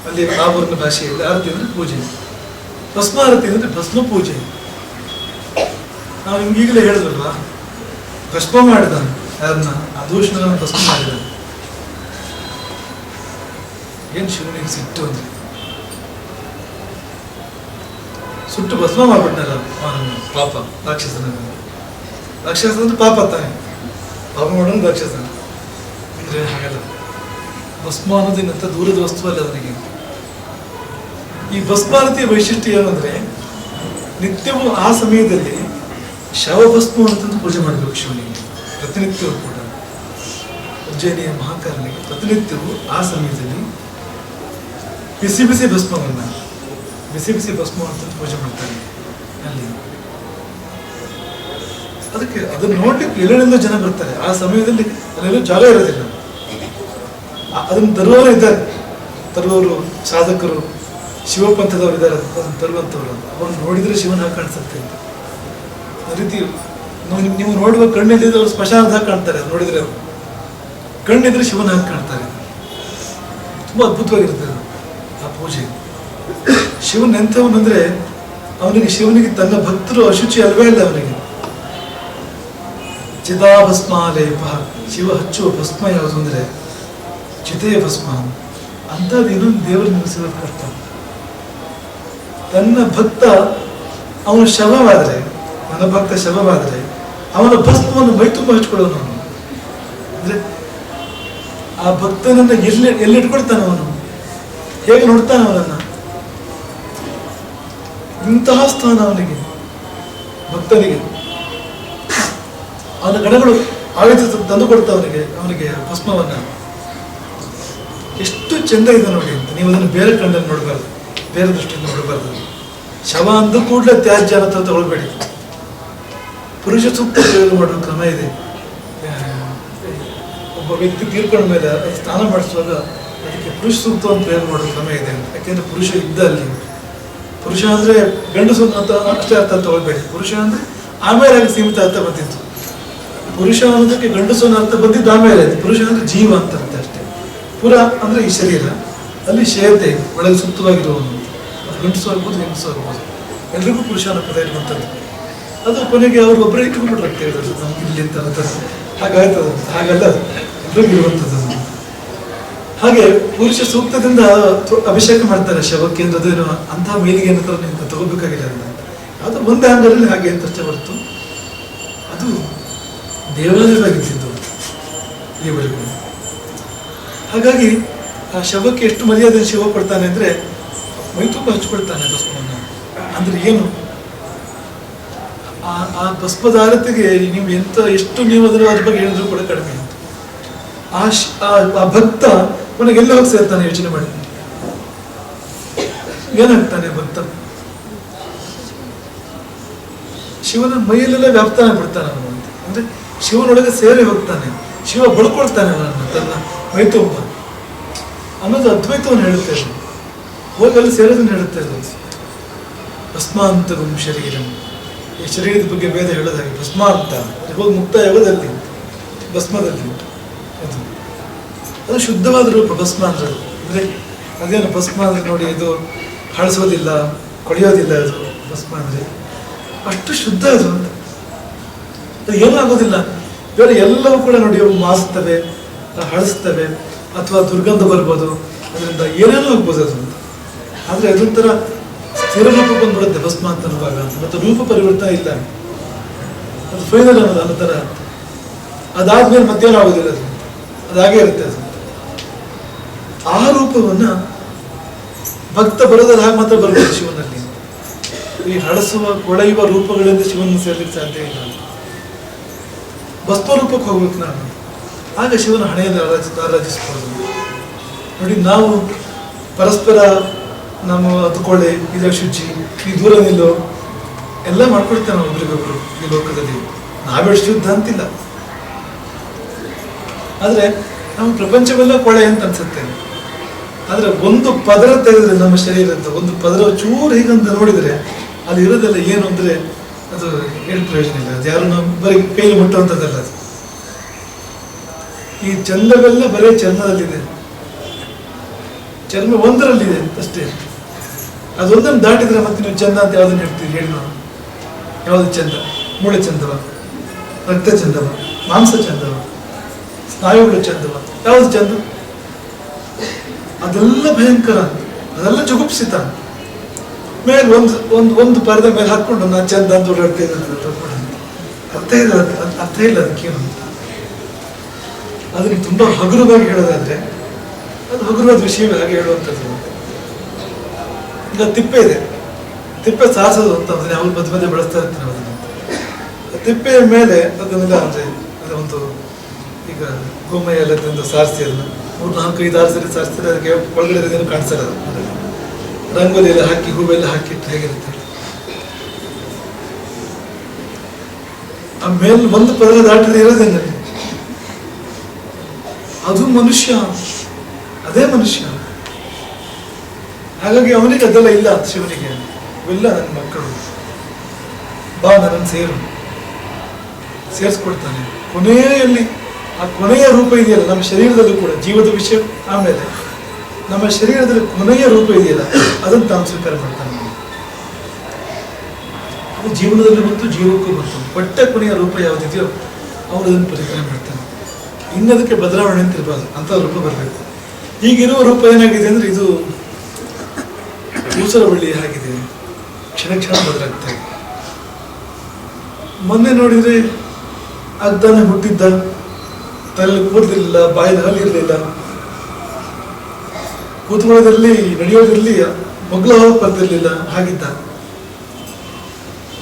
ಅಲ್ಲಿ ಆವರಣ ಭಾಷೆಯಲ್ಲಿ. ಆರತಿ ಅಂದರೆ ಪೂಜೆ, ಭಸ್ಮಾರತಿ ಅಂದರೆ ಭಸ್ಮ ಪೂಜೆ. ನಾವು ನಿಮ್ಗೆ ಈಗಲೇ ಹೇಳಿದ್ವಲ್ವಾ, ಭಸ್ಮ ಮಾಡಿದ ಯಾರನ್ನ, ಆ ದೂಷಣಗಳನ್ನು ಭಸ್ಮ ಮಾಡಿದ. ಏನು ಶಿವನಿಗೆ ಸಿಟ್ಟು ಅಂದರೆ ಸುಟ್ಟು ಭಸ್ಮ ಮಾಡ್ಬಿಟ್ನಲ್ಲ ಅವನನ್ನು, ಪಾಪ ರಾಕ್ಷಸನನ್ನು. ರಾಕ್ಷಸ ಅಂದ್ರೆ ಪಾಪ ತಾನೆ, ಪಾಪ ಮಾಡೋನು ರಾಕ್ಷಸ ಅಂದರೆ ಹಾಗಲ್ಲ. ಭಸ್ಮ ಅನ್ನೋದೇನಂತ ದೂರದ ವಸ್ತು ಅಲ್ಲ ಅವನಿಗೆ. ಈ ಭಸ್ಮಾರತಿಯ ವೈಶಿಷ್ಟ್ಯ ಏನು ಅಂದರೆ ನಿತ್ಯವೂ ಆ ಸಮಯದಲ್ಲಿ ಶವಭಸ್ಮ ಅಂತಂದು ಪೂಜೆ ಮಾಡಬೇಕು ಶಿವನಿಗೆ ಪ್ರತಿನಿತ್ಯವೂ ಕೂಡ. ಉಜ್ಜಯಿನಿಯ ಮಹಾಕಾರನಿಗೆ ಪ್ರತಿನಿತ್ಯವೂ ಆ ಸಮಯದಲ್ಲಿ ಬಿಸಿ ಬಿಸಿ ಭಸ್ಮವನ್ನು, ಬಿಸಿ ಬಿಸಿ ಭಸ್ಮ ಅಂತ ಪೂಜೆ ಮಾಡ್ತಾರೆ ಅಲ್ಲಿ. ಅದಕ್ಕೆ ಅದನ್ನು ನೋಡ್ಲಿಕ್ಕೆ ಎಲ್ಲೆಲ್ಲಿಂದ ಜನ ಬರ್ತಾರೆ. ಆ ಸಮಯದಲ್ಲಿ ಅಲ್ಲೆಲ್ಲೂ ಜಾಗ ಇರೋದಿಲ್ಲ. ಅದನ್ನು ತರುವವರು ಇದ್ದಾರೆ, ತರುವವರು ಸಾಧಕರು, ಶಿವಪಂಥದವರು ಇದ್ದಾರೆ, ಅದನ್ನು ತರುವಂಥವ್ರು. ಅವ್ರನ್ನ ನೋಡಿದರೆ ಶಿವನ ಹಾಗೆ ಕಾಣಿಸುತ್ತೆ ಅಂತ. ಆ ರೀತಿ ನೀವು ನೋಡುವ ಕಣ್ಣಿದ್ರೆ ಅವರು ಸ್ಮಶಾನದಾಗ ಕಾಣ್ತಾರೆ. ಅದು ನೋಡಿದರೆ ಅವರು ಕಣ್ಣಿದ್ರೆ ಶಿವನ ಹಾಗೆ ಕಾಣ್ತಾರೆ. ತುಂಬ ಅದ್ಭುತವಾಗಿರ್ತದೆ ಆ ಪೂಜೆ. ಶಿವನ್ ಎಂಥವನಂದ್ರೆ ಶಿವನಿಗೆ ತನ್ನ ಭಕ್ತರು ಅಶುಚಿ ಅಲ್ವೇ ಇಲ್ಲ ಅವನಿಗೆ. ಚಿತಾಭಸ್ಮಾಲೇಪ, ಶಿವ ಹಚ್ಚುವ ಭಸ್ಮ ಯಾವುದು ಅಂದರೆ ಚಿತೆಯ ಭಸ್ಮ. ಅಂಥದ್ದು ಇನ್ನೊಂದು ದೇವರು ನಿಲ್ಲಿಸಿದ ಕರ್ತ. ತನ್ನ ಭಕ್ತ ಅವನ ಶವವಾದರೆ, ನನ್ನ ಭಕ್ತ ಶವವಾದರೆ ಅವನ ಭಸ್ಮವನ್ನು ಮೈ ತುಂಬ ಹಚ್ಕೊಳ್ಳೋನು ಅವನು. ಅಂದ್ರೆ ಆ ಭಕ್ತನನ್ನ ಎಲ್ಲಿಟ್ಕೊಳ್ತಾನೆ ಅವನು, ಹೇಗೆ ನೋಡ್ತಾನೆ ಅವನನ್ನ. ಇಂತಹ ಸ್ಥಾನ ಅವನಿಗೆ, ಭಕ್ತನಿಗೆ. ಅವನ ಗಣಗಳು ಆಯುಧ ತಂದು ಕೊಡ್ತಾ ಅವನಿಗೆ ಭಸ್ಮವನ್ನ. ಎಷ್ಟು ಚೆಂದ ಇದೆ ನೋಡಿ ಅಂತ. ನೀವು ಅದನ್ನು ಬೇರೆ ಕಣ್ಣಲ್ಲಿ ನೋಡಬಾರ್ದು, ಬೇರೆ ದೃಷ್ಟಿಯಿಂದ ನೋಡಬಾರ್ದು. ಶವ ಅಂದ ಕೂಡಲೇ ತ್ಯಾಜ್ಯ ಅಂತ ತಗೊಳ್ಬೇಡಿ. ಪುರುಷ ಸೂಕ್ತ ಪ್ರಯೋಗ ಮಾಡುವ ಕ್ರಮ ಇದೆ. ಒಬ್ಬ ವ್ಯಕ್ತಿ ತೀರ್ಕೊಂಡ ಮೇಲೆ ಸ್ನಾನ ಮಾಡಿಸುವಾಗ ಅದಕ್ಕೆ ಪುರುಷ ಸೂಕ್ತ ಅಂತ ಪ್ರಯೋಗ ಮಾಡುವ ಕ್ರಮ ಇದೆ. ಯಾಕೆಂದ್ರೆ ಪುರುಷ ಇದ್ದ ಅಲ್ಲಿ. ಪುರುಷ ಅಂದ್ರೆ ಗಂಡಸು ಅಂತ ಅಷ್ಟೇ ಅರ್ಥ ತಗೊಳ್ಬೇಡಿ. ಪುರುಷ ಅಂದ್ರೆ ಆಮೇಲೆ ಆಗಿ ಸೀಮಿತ ಅರ್ಥ ಬಂದಿತ್ತು. ಪುರುಷ ಅನ್ನೋದಕ್ಕೆ ಗಂಡಸು ಅನ್ನೋ ಅರ್ಥ ಬಂದಿದ್ದು ಆಮೇಲೆ. ಪುರುಷ ಅಂದ್ರೆ ಜೀವ ಅಂತ ಅರ್ಥ ಅಷ್ಟೇ. ಪುರ ಅಂದ್ರೆ ಈ ಶರೀರ, ಅಲ್ಲಿ ಶೇತೆ ಒಳಗೆ ಸುತ್ತವಾಗಿರುವವನು. ಅದು ಗಂಡಸು ಆಗ್ಬೋದು, ಹೆಂಗಸು ಆಗ್ಬೋದು, ಎಲ್ರಿಗೂ ಪುರುಷ ಅನ್ನೋ ಪದ ಇರುವಂಥದ್ದು. ಅದು ಕೊನೆಗೆ ಅವ್ರು ಒಬ್ಬರೇ ಇಟ್ಕೊಂಡ್ಬಿಟ್ರು ಅಂತ ಹೇಳಿದ್ರು, ನಮ್ಗೆ ಇಲ್ಲಿ ಅಂತ ಹಾಗಾಯ್ತದ. ಹಾಗಲ್ಲ, ಎಲ್ರಿಗೂ ಇರುವಂಥದ್ದು. ಹಾಗೆ ಪುರುಷ ಸೂಕ್ತದಿಂದ ಅಭಿಷೇಕ ಮಾಡ್ತಾರೆ ಶವಕ್ಕೆ. ಅದೇನು ಅಂತಹ ಮೇಲಿಗೆ ಏನಾದ್ರು ನೀವು ತಗೋಬೇಕಾಗಿಲ್ಲ ಅಂತ. ಅದು ಒಂದೇ ಆಂಗಲಲ್ಲಿ ಹಾಗೆ ಅಂತ ಅಷ್ಟೇ ಹೊರತು ಅದು ದೇವಾಲಯವಾಗಿದ್ದು ಈವರೆಗೂ. ಹಾಗಾಗಿ ಆ ಶವಕ್ಕೆ ಎಷ್ಟು ಮರ್ಯಾದೆ ಶಿವ ಕೊಡ್ತಾನೆ ಅಂದರೆ ಮೈ ತುಂಬ ಹಚ್ಕೊಳ್ತಾನೆ ಭಸ್ಮವನ್ನು. ಅಂದ್ರೆ ಏನು, ಆ ಭಸ್ಮದಾರತೆಗೆ ನೀವು ಎಷ್ಟು ನೀವು ಅದ್ರ ಬಗ್ಗೆ ಹೇಳಿದ್ರು ಕೂಡ ಕಡಿಮೆ ಅಂತ. ಆ ಭಕ್ತ ಅವನಿಗೆಲ್ಲ ಹೋಗಿ ಸೇರ್ತಾನೆ. ಯೋಚನೆ ಮಾಡಿ, ಏನಾಗ್ತಾನೆ ಭಕ್ತ? ಶಿವನ ಮೈಯಲ್ಲೆಲ್ಲ ವ್ಯಾಪ್ತಾನ ಬಿಡ್ತಾನೆ ಅವನು ಅಂತ. ಅಂದ್ರೆ ಶಿವನೊಳಗೆ ಸೇರಿ ಹೋಗ್ತಾನೆ. ಶಿವ ಬಳ್ಕೊಳ್ತಾನೆ ಅವನನ್ನು ತನ್ನ ಮೈ ತುಂಬ ಅನ್ನೋದು ಅದ್ವೈತವನ್ನು ಹೇಳುತ್ತೆ. ಹೋಗಿ ಅಲ್ಲಿ ಸೇರೋದನ್ನು ಹೇಳುತ್ತೆ. ಅದು ಭಸ್ಮ ಅಂತ ಶರೀರಂ. ಈ ಶರೀರದ ಬಗ್ಗೆ ವೇದ ಹೇಳೋದಾಗಿ ಭಸ್ಮ ಅಂತ ಹೋಗಿ ಮುಕ್ತ ಆಗೋದಲ್ಲಿ ಭಸ್ಮದಲ್ಲಿ ಅದು ಶುದ್ಧವಾದ ರೂಪ ಭಸ್ಮ ಅಂದ್ರೆ. ಅಂದ್ರೆ ಅದೇನು ಭಸ್ಮ ಅಂದ್ರೆ ನೋಡಿ, ಇದು ಹಳಸೋದಿಲ್ಲ, ಕೊಳೆಯೋದಿಲ್ಲ. ಅದು ಭಸ್ಮ ಅಂದ್ರೆ ಅಷ್ಟು ಶುದ್ಧ ಅದು ಅಂತ. ಅದು ಏನೂ ಆಗೋದಿಲ್ಲ. ಬೇರೆ ಎಲ್ಲವೂ ಕೂಡ ನೋಡಿ ಮಾಸ್ತವೆ, ಹಳಸ್ತವೆ, ಅಥವಾ ದುರ್ಗಂಧ ಬರ್ಬೋದು, ಅದರಿಂದ ಏನೇನೋ ಆಗ್ಬೋದು ಅದು ಅಂತ. ಆದರೆ ಅದೊಂಥರ ಸ್ಥಿರ ರೂಪ ಬಂದ್ಬಿಡುತ್ತೆ ಭಸ್ಮ ಅಂತ ಅನ್ನುವಾಗ ಅಂತ. ಮತ್ತು ರೂಪ ಪರಿವರ್ತನೆ ಇಲ್ಲ, ಅದು ಫೈನಲ್ ಅನ್ನೋದು ಅನ್ನೋ ಥರ. ಅದಾದ್ಮೇಲೆ ಮತ್ತೇನೂ ಆಗೋದಿಲ್ಲ, ಅದು ಹಾಗೇ ಇರುತ್ತೆ ಅದು. ಆ ರೂಪವನ್ನ ಭಕ್ತ ಬರೋದಾದ್ರೆ ಹಾಗೆ ಮಾತ್ರ ಬರ್ಬೋದು ಶಿವನಲ್ಲಿ. ಈ ಹಳಸುವ ಕೊಳೆಯುವ ರೂಪಗಳಿಂದ ಶಿವನ ಸೇರ್ಲಿಕ್ಕೆ ಸಾಧ್ಯ ಇಲ್ಲ. ಭಸ್ಮ ರೂಪಕ್ಕೆ ಹೋಗ್ಬೇಕು ನಾನು, ಆಗ ಶಿವನ ಹಣೆಯಲ್ಲಿ ಆರಾಧಿಸಬಹುದು. ನೋಡಿ, ನಾವು ಪರಸ್ಪರ ನಮ್ಮ ಹತ್ಕೊಳ್ಳೆ, ಇದ ಶುಚಿ, ಈ ದೂರ ನಿಲ್ಲೋ ಎಲ್ಲ ಮಾಡ್ಕೊಳ್ತೇವೆ ನಾವು ಒಬ್ರಿಗೊಬ್ರು ಈ ಲೋಕದಲ್ಲಿ. ನಾವೆಷ್ಟು ಶುದ್ಧ ಅಂತಿಲ್ಲ, ಆದ್ರೆ ನಮ್ಮ ಪ್ರಪಂಚವೆಲ್ಲ ಕೊಳೆ ಅಂತ ಅನ್ಸುತ್ತೆ. ಆದ್ರೆ ಒಂದು ಪದರ ತೆಗೆದ್ರೆ ನಮ್ಮ ಶರೀರದ ಒಂದು ಪದರ ಚೂರು ಹೀಗಂತ ನೋಡಿದ್ರೆ ಅಲ್ಲಿ ಇರೋದೆಲ್ಲ ಏನು ಅಂದ್ರೆ ಅದು ಏನು ಪ್ರಯೋಜನ ಇಲ್ಲ. ಅದು ಯಾರು ನಾವು ಬರೀ ಕೈಲಿ ಮುಟ್ಟುವಂಥದ್ದಲ್ಲ. ಅದು ಈ ಚಂದವೆಲ್ಲ ಬರೀ ಚರ್ಮದಲ್ಲಿದೆ, ಚರ್ಮ ಒಂದರಲ್ಲಿದೆ ಅಷ್ಟೇ. ಅದೊಂದನ್ನು ದಾಟಿದ್ರೆ ಮತ್ತೆ ನೀವು ಚಂದ ಅಂತ ಯಾವ್ದನ್ನ ಹೇಳ್ತೀರಿ ಹೇಳಿ ನಾವು? ಯಾವ್ದು ಚಂದ? ಮೂಳೆ ಚಂದವ, ರಕ್ತ ಚಂದವ, ಮಾಂಸ ಚಂದವ, ಸ್ನಾಯುಗಳು ಚಂದವ, ಯಾವ್ದು ಚಂದ? ಅದೆಲ್ಲ ಭಯಂಕರ, ಅದೆಲ್ಲ ಜುಗುಪ್ಸಿತ. ಮೇಲೆ ಒಂದು ಪರದ ಮೇಲೆ ಹಾಕೊಂಡು ನಾನು ಚಂದ ಅಂತ ಓಡಾಡ್ತೇನೆ, ಅರ್ಥ ಇಲ್ಲ. ಅರ್ಥ ಇಲ್ಲ ಅದಕ್ಕೇನು. ಅದಕ್ಕೆ ತುಂಬಾ ಹಗುರವಾಗಿ ಹೇಳೋದಾದ್ರೆ ಅದು ಹಗುರವಾದ ವಿಷಯವೇ ಹಾಗೆ ಹೇಳುವಂಥದ್ದು. ಈಗ ತಿಪ್ಪೆ ಇದೆ, ತಿಪ್ಪೆ ಸಾರಿಸೋದು ಅಂತ ಅಂದ್ರೆ ಅವ್ರು ಮಧ್ಯೆ ಬಳಸ್ತಾ ಇರ್ತಾರೆ ಅದನ್ನು. ತಿಪ್ಪೆಯ ಮೇಲೆ ಅದನ್ನೆಲ್ಲ ಅಂದ್ರೆ ಒಂದು ಈಗ ಗೋಮಯ ಎಲ್ಲ ತಂದು ಸಾರಿಸಿ ಅದನ್ನ 3-4-5-6 ಸರಿ ಸಾರಿಸಿದ್ರೆ ಅದಕ್ಕೆ ಒಳಗಡೆ ಏನು ಕಾಣಿಸಲ್ಲ. ರಂಗೋಲಿ ಎಲ್ಲ ಹಾಕಿ ಹೂವೆಲ್ಲ ಹಾಕಿಟ್ಟು ಹೇಗಿರುತ್ತೆ. ಆ ಮೇಲೆ ಒಂದು ಪದರ ದಾಟಿದ್ರೆ ಇರೋದೇನೆ ಅದು ಮನುಷ್ಯ, ಅದೇ ಮನುಷ್ಯ. ಹಾಗಾಗಿ ಅವನಿಗೆ ಅದೆಲ್ಲ ಇಲ್ಲ ಅಂತ ಶಿವನಿಗೆ. ಇವೆಲ್ಲ ನನ್ನ ಮಕ್ಕಳು, ಬಾ ನನ್ನನ್ನು ಸೇರಿಸ್ಕೊಡ್ತಾನೆ. ಕೊನೆಯಲ್ಲಿ ಆ ಕೊನೆಯ ರೂಪ ಇದೆಯಲ್ಲ ನಮ್ಮ ಶರೀರದಲ್ಲೂ ಕೂಡ, ಜೀವದ ವಿಷಯ ಆಮೇಲೆ ನಮ್ಮ ಶರೀರದಲ್ಲಿ ಕೊನೆಯ ರೂಪ ಇದೆಯಲ್ಲ ಅದನ್ನು ತಾನು ಸ್ವೀಕಾರ ಮಾಡ್ತಾನೆ. ಅದು ಜೀವನದಲ್ಲಿ ಬಂತು, ಜೀವಕ್ಕೂ ಬಂತು. ಪಟ್ಟ ಕೊನೆಯ ರೂಪ ಯಾವುದಿದೆಯೋ ಅವರು ಅದನ್ನು ಪರಿಕರಣೆ ಮಾಡ್ತಾನೆ. ಇನ್ನದಕ್ಕೆ ಬದಲಾವಣೆ ಅಂತ ಇರಬಾರ್ದು, ಅಂತ ರೂಪ ಬರಬೇಕು. ಈಗಿರುವ ರೂಪ ಏನಾಗಿದೆ ಅಂದ್ರೆ ಇದು ಊಸರವಳ್ಳಿ ಆಗಿದೆ, ಕ್ಷಣ ಕ್ಷಣ ಬದಲಾಗ್ತಾ ಇದೆ. ಮೊನ್ನೆ ನೋಡಿದ್ರೆ ಅಗ್ದಾನೆ ಹುಟ್ಟಿದ್ದ, ತಲೆ ಕೂದಲಿಲ್ಲ, ಬಾಯಲ್ಲಿ ಹಲ್ಲಿರಲಿಲ್ಲ, ಕೂತ್ಕೊಳ್ಳೋದ್ರಲ್ಲಿ ನಡೆಯೋದ್ರಲ್ಲಿ ಮಗ್ಲ ಹೋಗಿ ಬರ್ತಿರ್ಲಿಲ್ಲ, ಹಾಗಿದ್ದ.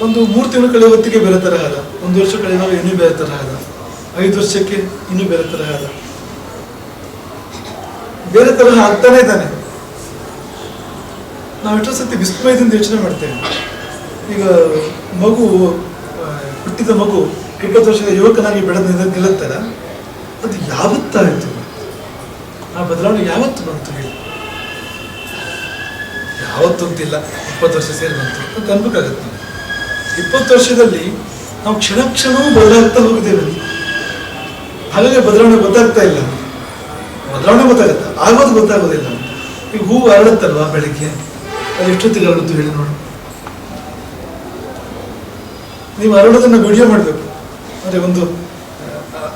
ಒಂದು 3 ತಿಂಗಳು ಕಳೆಯುವ ಹೊತ್ತಿಗೆ ಬೇರೆ ತರ ಆದ, 1 ವರ್ಷ ಕಳೆಯುವಾಗ ಇನ್ನೂ ಬೇರೆ ತರ ಆದ, 5 ವರ್ಷಕ್ಕೆ ಇನ್ನೂ ಬೇರೆ ತರ ಆದ, ಬೇರೆ ತರಹ ಆಗ್ತಾನೆ ಇದ್ದಾನೆ. ನಾವು ಎಷ್ಟೋ ಸತಿ ವಿಸ್ಮಯದಿಂದ ಯೋಚನೆ ಮಾಡ್ತೇವೆ. ಈಗ ಮಗು, ಹುಟ್ಟಿದ ಮಗು 20 ವರ್ಷದ ಯುವಕನಾಗಿ ಬೆಳೆದ ನಿಲ್ಲುತ್ತಲ್ಲ, ಅದು ಯಾವತ್ತಾಯಿತು? ಆ ಬದಲಾವಣೆ ಯಾವತ್ತು ಬಂತು ಹೇಳಿ? ಯಾವತ್ತು ಅಂತಿಲ್ಲ, 20 ವರ್ಷ ಸೇರಿ ಬಂತು ಅಂತ ಅನ್ಬೇಕಾಗತ್ತೆ. 20 ವರ್ಷದಲ್ಲಿ ನಾವು ಕ್ಷಣ ಕ್ಷಣವೂ ಬದಲಾಗ್ತಾ ಹೋಗಿದ್ದೇವೆ. ಹಾಗಾಗಿ ಬದಲಾವಣೆ ಗೊತ್ತಾಗ್ತಾ ಇಲ್ಲ. ಬದಲಾವಣೆ ಗೊತ್ತಾಗತ್ತೆ, ಆಗೋದು ಗೊತ್ತಾಗೋದಿಲ್ಲ. ಈಗ ಹೂವು ಅರಳುತ್ತಲ್ವಾ ಬೆಳಿಗ್ಗೆ, ಅದು ಎಷ್ಟೊತ್ತಿಗೆ ಅರಳುತ್ತು ಹೇಳಿ ನೋಡು. ನೀವು ಅರಳೋದನ್ನ ವಿಡಿಯೋ ಮಾಡಬೇಕು, ಅಂದರೆ ಒಂದು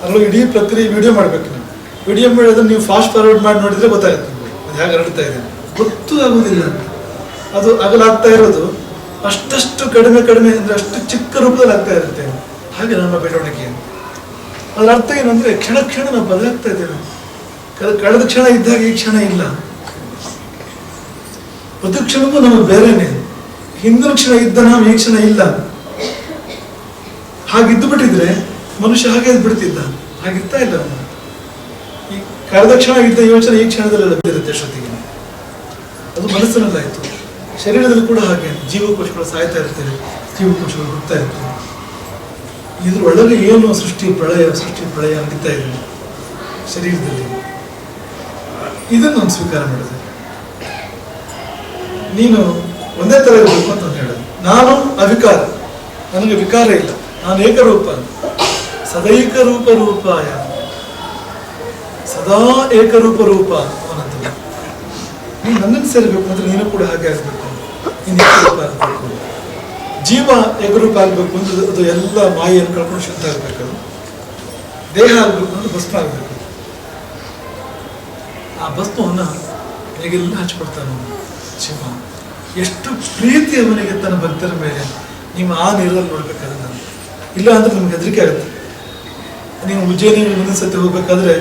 ಅರಳು ಇಡೀ ಪ್ರಕ್ರಿಯೆ ವಿಡಿಯೋ ಮಾಡ್ಬೇಕು. ನೀವು ವಿಡಿಯೋ ಮಾಡೋದನ್ನ ನೀವು ಫಾಸ್ಟ್ ಫಾರ್ವರ್ಡ್ ಮಾಡಿ ನೋಡಿದ್ರೆ ಗೊತ್ತಾಗುತ್ತೆ ಅದು ಹೇಗೆ ಅರಳುತ್ತಾ ಇದೆ. ಗೊತ್ತೂ ಆಗೋದಿಲ್ಲ. ಅದು ಅಗಲಾಗ್ತಾ ಇರೋದು ಅಷ್ಟಷ್ಟು ಕಡಿಮೆ ಅಂದ್ರೆ ಅಷ್ಟು ಚಿಕ್ಕ ರೂಪದಲ್ಲಿ ಆಗ್ತಾ ಇರುತ್ತೆ. ಹಾಗೆ ನಮ್ಮ ಬೆಳವಣಿಗೆ. ಅದರ ಅರ್ಥ ಏನು ಅಂದ್ರೆ ಕ್ಷಣ ಕ್ಷಣ ನಾವು ಬದಲಾಗ್ತಾ ಇದ್ದೇವೆ. ಕಳೆದ ಕ್ಷಣ ಇದ್ದಾಗ ಈ ಕ್ಷಣ ಇಲ್ಲ. ಪ್ರತಿ ಕ್ಷಣಕ್ಕೂ ನಮಗೆ ಬೇರೆನೆ. ಹಿಂದಿನ ಕ್ಷಣ ಇದ್ದ ನಾವು ಈ ಕ್ಷಣ ಇಲ್ಲ. ಹಾಗಿದ್ದು ಬಿಟ್ಟಿದ್ರೆ ಮನುಷ್ಯ ಹಾಗೆ ಬಿಡ್ತಿದ್ದ, ಹಾಗಿರ್ತಾ ಇಲ್ಲ. ಈ ಕಳೆದ ಕ್ಷಣ ಇದ್ದ ಯೋಚನೆ ಈ ಕ್ಷಣದಲ್ಲೆಲ್ಲ ಬಿದ್ದಿರುತ್ತೆ ಅಷ್ಟೊತ್ತಿಗೆ. ಅದು ಮನಸ್ಸಿನಲ್ಲಾಯ್ತು. ಶರೀರದಲ್ಲಿ ಕೂಡ ಹಾಗೆ ಜೀವಕೋಶಗಳು ಸಾಯ್ತಾ ಇರ್ತವೆ, ಜೀವಕೋಶಗಳು ಹುಡ್ತಾ ಇರ್ತವೆ. ಇದ್ರ ಒಳಗೆ ಏನು ಸೃಷ್ಟಿ ಪ್ರಳಯ ನಡೀತಾ ಇದೆ ಶರೀರದಲ್ಲಿ. ಇದನ್ನು ನಾನು ಸ್ವೀಕಾರ ಮಾಡಿದೆ. ನೀನು ಒಂದೇ ತರ ಇರಬೇಕು ಅಂತ ಹೇಳೋದು. ನಾನು ಅವಿಕಾರ, ನನಗೆ ವಿಕಾರ ಇಲ್ಲ, ನಾನು ಏಕರೂಪ, ಸದೈಕ ರೂಪಾಯ, ಸದಾ ಏಕರೂಪ ಅವನದ್ದು. ನೀನು ನನ್ನನ್ನು ಸೇರಬೇಕು ಅಂದ್ರೆ ನೀನು ಕೂಡ ಹಾಗೆ ಆಗಬೇಕು. ನೀನು ಏಕರೂಪ ಆಗಬೇಕು. ಜೀವ ಏಕರೂಪ ಆಗಬೇಕು ಅಂದ್ರೆ ಅದು ಎಲ್ಲ ಮಾಯೆಯನ್ನು ಕಳ್ಕೊಂಡು ಶುದ್ಧ ಆಗಬೇಕು. ದೇಹ ಆಗಬೇಕು ಅಂದ್ರೆ ಭಸ್ಮ ಆಗಬೇಕು. ಆ ಭಸ್ಮವನ್ನು ಹೇಗೆಲ್ಲ ಹಚ್ಕೊಡ್ತಾನೆ ಶಿವ. ಎಷ್ಟು ಪ್ರೀತಿ ಅವನಿಗೆ ತನ್ನ ಭಕ್ತರ ಮೇಲೆ. ನೀವು ಆ ನೀರಲ್ಲಿ ನೋಡ್ಬೇಕಾದ್ರೆ ನಾನು ಇಲ್ಲ ಅಂದ್ರೆ ನಿಮ್ಗೆ ಹೆದರಿಕೆ ಆಗುತ್ತೆ. ನೀವು ಉಜ್ಜಯಿನಿ ಮುಂದಿನ ಸತಿ ಹೋಗ್ಬೇಕಾದ್ರೆ